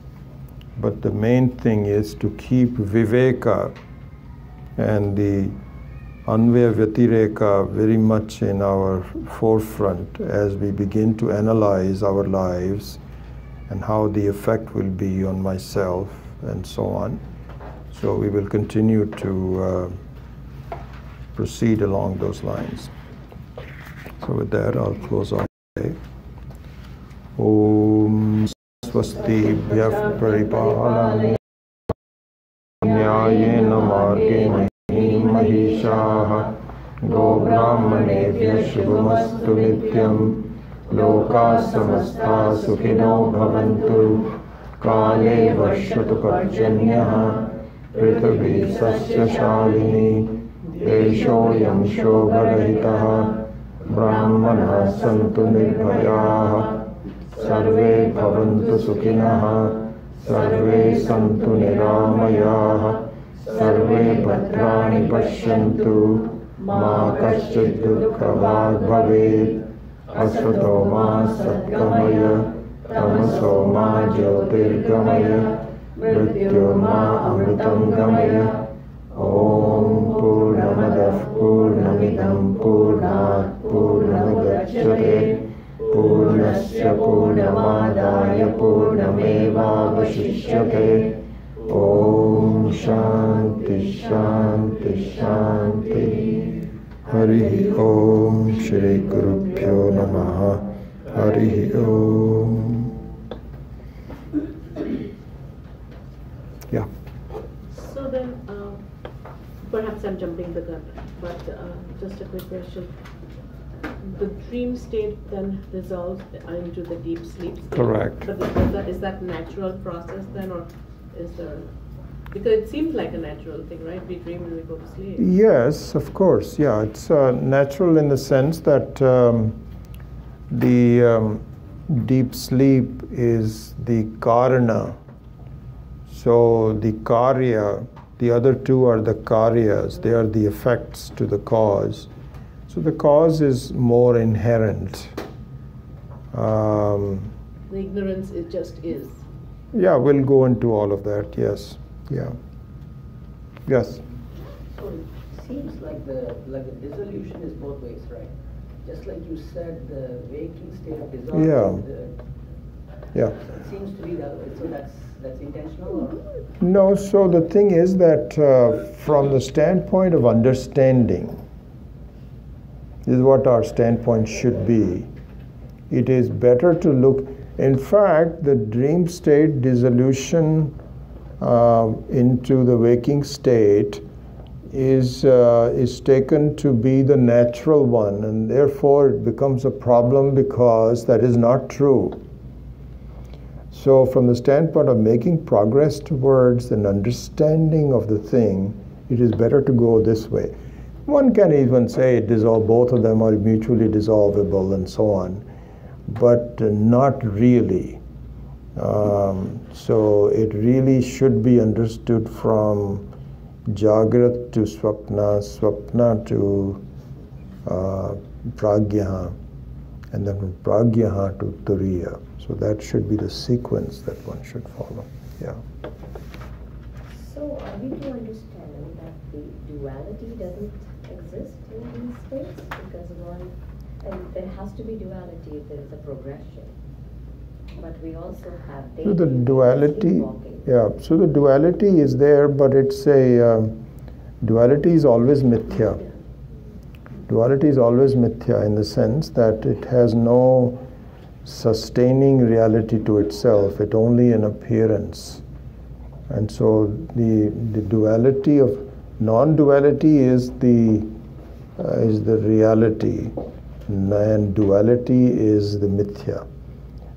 Speaker 1: But the main thing is to keep viveka and the anvaya vyatireka very much in our forefront as we begin to analyze our lives and how the effect will be on myself and so on. So we will continue to proceed along those lines. So with that, I'll close off today. Om Swasti Bhyaf Paripalani Nyayena Margena Mahishaha Go Brahmanebhya Shubhamastu Nityam Loka Samastha Sukhino Bhavantu Kale Vashatu Parjanyaha Prithvi Sasya Shalini Deshoyam Shobharahitaha Brahmana Santu Nirbhayaha Sarve Bhavantu Sukhinaha Sarve Santu Niramayaha Sarve Bhadrani Pashyantu Ma Kaschid Dukha Bhaved Asato Ma Satgamaya Tamaso ma jyotirgamaya mrityurma amritam gamaya. Om Purnamadah Purnamidam Purnat Purnamudachyate Purnasya Purnamadaya Purnamevavashishyate. Om Shanti Shanti Shanti. Hari Om Shri Gurubhyo Namaha. Hari Om. Yeah.
Speaker 2: So then, perhaps I'm jumping the gun, but just a quick question. The dream state then dissolves into the deep sleep state?
Speaker 1: Correct.
Speaker 2: But is that natural process then, or is there, because it seems like a natural thing, right? We dream and we go to sleep.
Speaker 1: Yes, of course. Yeah, it's natural in the sense that the deep sleep is the karana. So the karya, the other two are the karyas. They are the effects to the cause. So the cause is more inherent.
Speaker 2: The ignorance, it just is.
Speaker 1: Yeah, we'll go into all of that. Yes. Yeah. Yes.
Speaker 3: So it seems like the dissolution is both ways, right? Just like you said, the waking state dissolves.
Speaker 1: Yeah. Yeah.
Speaker 3: It seems to be the other way. So that's intentional, or?
Speaker 1: No. So the thing is that from the standpoint of understanding, this is what our standpoint should be. It is better to look. In fact, the dream state dissolution into the waking state is taken to be the natural one, and therefore it becomes a problem because that is not true. So from the standpoint of making progress towards an understanding of the thing, it is better to go this way. One can even say both of them are mutually dissolvable and so on, but not really. So it really should be understood from Jagrat to Swapna, Swapna to Pragya, and then from Pragya to Turiya. So that should be the sequence that one should follow. Yeah.
Speaker 4: So are we to understand that the duality doesn't exist in these states? Because and there has to be duality if there is a progression. But we also have
Speaker 1: so the duality. Yeah. So the duality is there, but it's duality is always mithya. Duality is always mithya in the sense that it has no sustaining reality to itself. It's only an appearance. And so the duality of non-duality is the reality, and duality is the mithya.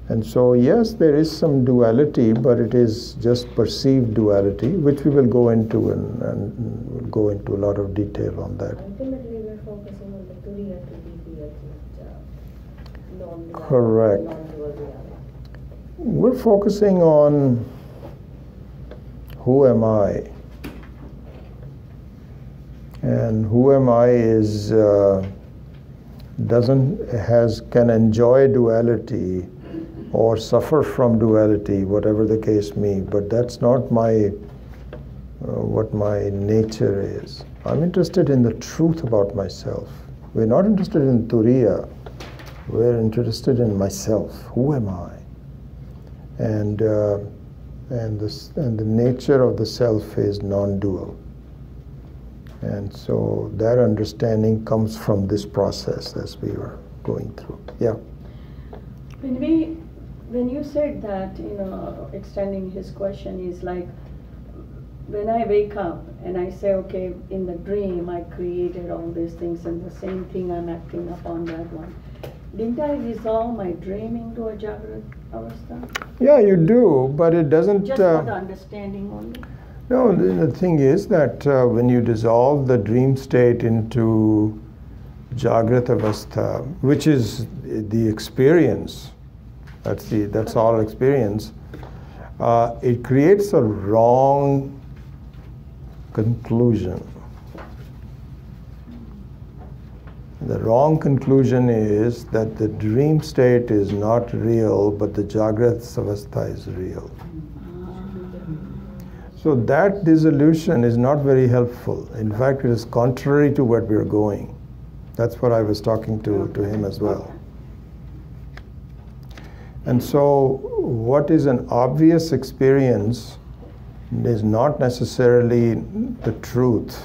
Speaker 1: And so yes, there is some duality, but it is just perceived duality, which we will go into and we'll go into a lot of detail on that.
Speaker 4: Ultimately, we're focusing on the Turiya to be the non-dual,
Speaker 1: correct.
Speaker 4: Non-dual reality.
Speaker 1: We're focusing on who am I, and who am I is can enjoy duality or suffer from duality, whatever the case may. But that's not what my nature is. I'm interested in the truth about myself. We're not interested in Turiya. We're interested in myself. Who am I? And the nature of the self is non-dual. And so that understanding comes from this process as we were going through. Yeah.
Speaker 5: When you said that, extending his question is like, when I wake up and I say, okay, in the dream I created all these things and the same thing I'm acting upon that one. Didn't I resolve my dream into a Jagrata Avastha?
Speaker 1: Yeah, you do, but it doesn't...
Speaker 5: Just for the understanding only?
Speaker 1: No, the thing is that when you dissolve the dream state into Jagrata Avastha, which is the experience, that's all experience, it creates a wrong conclusion. The wrong conclusion is that the dream state is not real, but the Jagrat Avastha is real. So that dissolution is not very helpful. In fact, it is contrary to what we're going. That's what I was talking to him as well. And so what is an obvious experience is not necessarily the truth.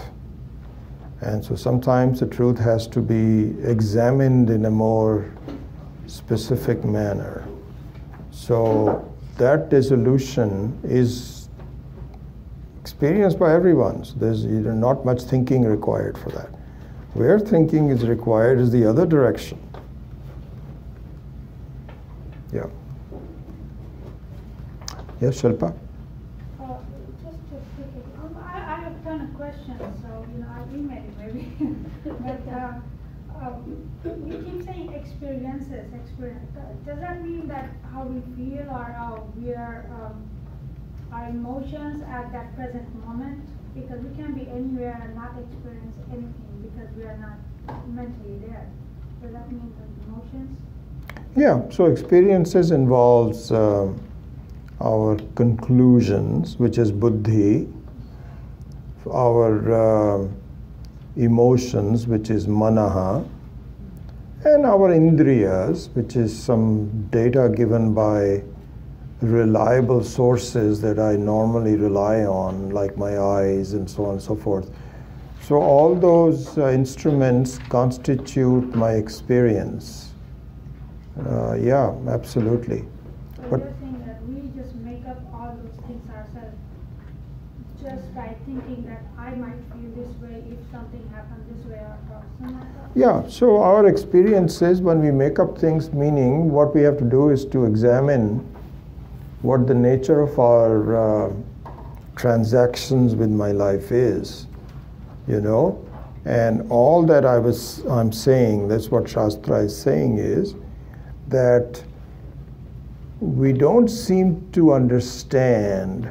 Speaker 1: And so sometimes the truth has to be examined in a more specific manner. So that dissolution is experienced by everyone. So there's not much thinking required for that. Where thinking is required is the other direction. Yeah. Yes, Shilpa?
Speaker 6: Just to pick it, I have a ton of questions, so I'll email you maybe. But you keep saying experiences. Does that mean that how we feel or our emotions at that present moment? Because we can be anywhere and not experience anything because we are not mentally there. Does that mean the emotions?
Speaker 1: Yeah, so experiences involves our conclusions, which is buddhi, our emotions, which is manaha, and our indriyas, which is some data given by reliable sources that I normally rely on, like my eyes and so on and so forth. So all those instruments constitute my experience. Yeah, absolutely.
Speaker 6: So
Speaker 1: But
Speaker 6: you're saying that we just make up all those things ourselves just by thinking that I might feel this way if something happened this way or something like that?
Speaker 1: yeah, so our experiences, when we make up things, meaning what we have to do is to examine what the nature of our transactions with my life is, and all that I'm saying, that's what Shastra is saying, is that we don't seem to understand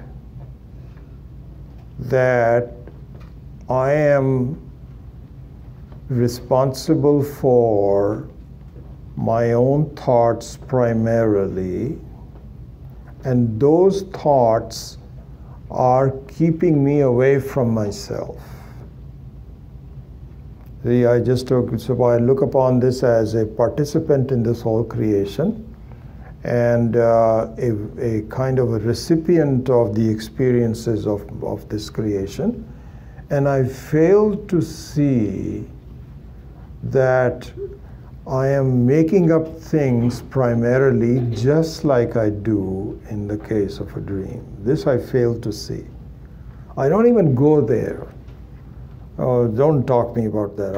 Speaker 1: that I am responsible for my own thoughts primarily, and those thoughts are keeping me away from myself. See, so I look upon this as a participant in this whole creation and a kind of a recipient of the experiences of this creation. And I fail to see that I am making up things primarily just like I do in the case of a dream. This I fail to see. I don't even go there. Oh, don't talk to me about that.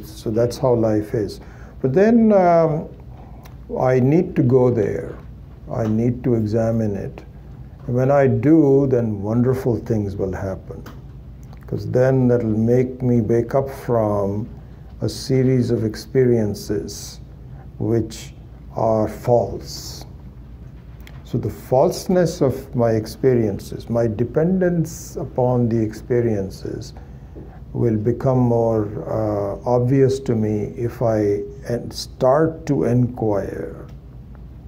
Speaker 1: So that's how life is. But then I need to go there. I need to examine it. And when I do, then wonderful things will happen. Because then that'll make me wake up from a series of experiences which are false. So the falseness of my experiences, my dependence upon the experiences will become more obvious to me if I start to inquire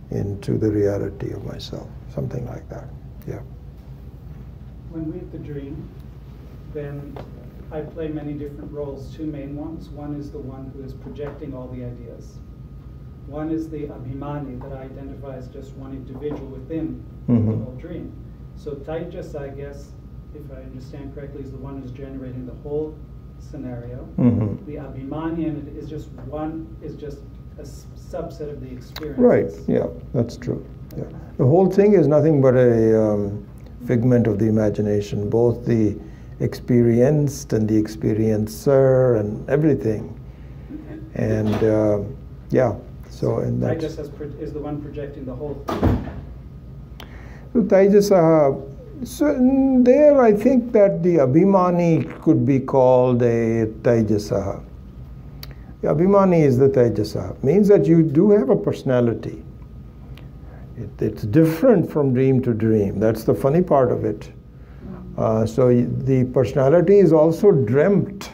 Speaker 1: into the reality of myself, something like that. Yeah.
Speaker 7: When we have the dream, then I play many different roles, two main ones. One is the one who is projecting all the ideas. One is the abhimani that I identify as just one individual within the whole dream. So Taijasa, I guess, if I understand correctly, is the one who's generating the whole scenario. The abhimani in it is just a subset of the experience.
Speaker 1: Right, yeah, that's true. Yeah. The whole thing is nothing but a figment of the imagination, both the experienced and the experiencer and everything. And yeah, so in that.
Speaker 7: Taijasa is the one projecting the whole thing.
Speaker 1: So Taijasa, so there I think that the Abhimani could be called a Taijasa. The Abhimani is the Taijasa. Means that you do have a personality. It's different from dream to dream. That's the funny part of it. So the personality is also dreamt.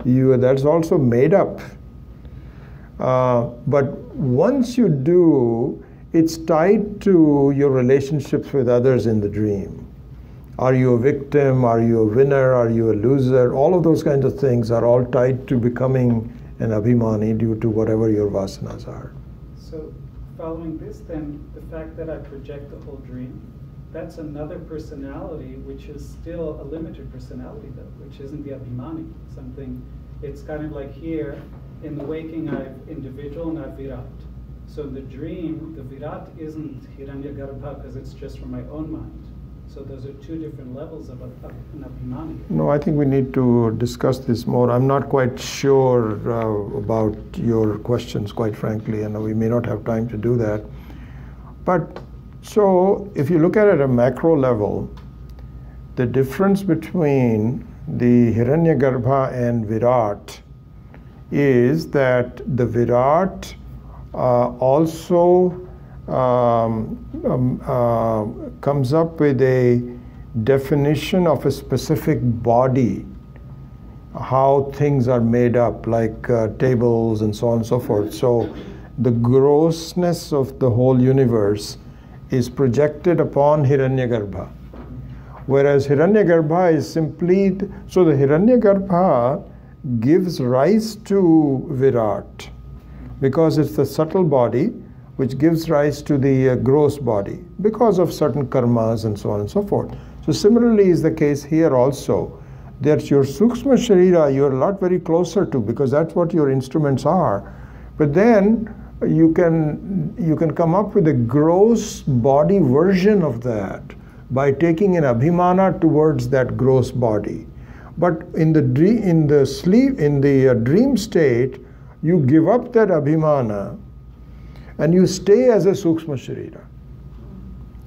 Speaker 1: That's also made up. But once you do, it's tied to your relationships with others in the dream. Are you a victim? Are you a winner? Are you a loser? All of those kinds of things are all tied to becoming an abhimani due to whatever your vasanas are.
Speaker 7: So following this then, the fact that I project the whole dream, that's another personality which is still a limited personality though, which isn't the abhimani. It's kind of like here, in the waking I have individual and I have virat. So in the dream, the virat isn't hiranyagarbha because it's just from my own mind. So those are two different levels of an abhimani.
Speaker 1: No, I think we need to discuss this more. I'm not quite sure about your questions, quite frankly, and we may not have time to do that. But so if you look at it at a macro level, the difference between the hiranyagarbha and virat is that the virat also comes up with a definition of a specific body, how things are made up, like tables and so on and so forth. So the grossness of the whole universe is projected upon Hiranyagarbha. Whereas Hiranyagarbha is simply, so the Hiranyagarbha gives rise to Virat because it's the subtle body which gives rise to the gross body because of certain karmas and so on and so forth. So similarly is the case here also. That your Sukshma Sharira you're a lot very closer to because that's what your instruments are. But then you can come up with a gross body version of that by taking an abhimana towards that gross body. But in the dream state, you give up that abhimana and you stay as a Sukshma Sharira.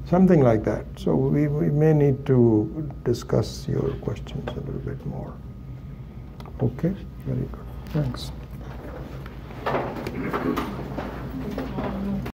Speaker 1: Something like that. So we may need to discuss your questions a little bit more. Okay, very good. Thanks.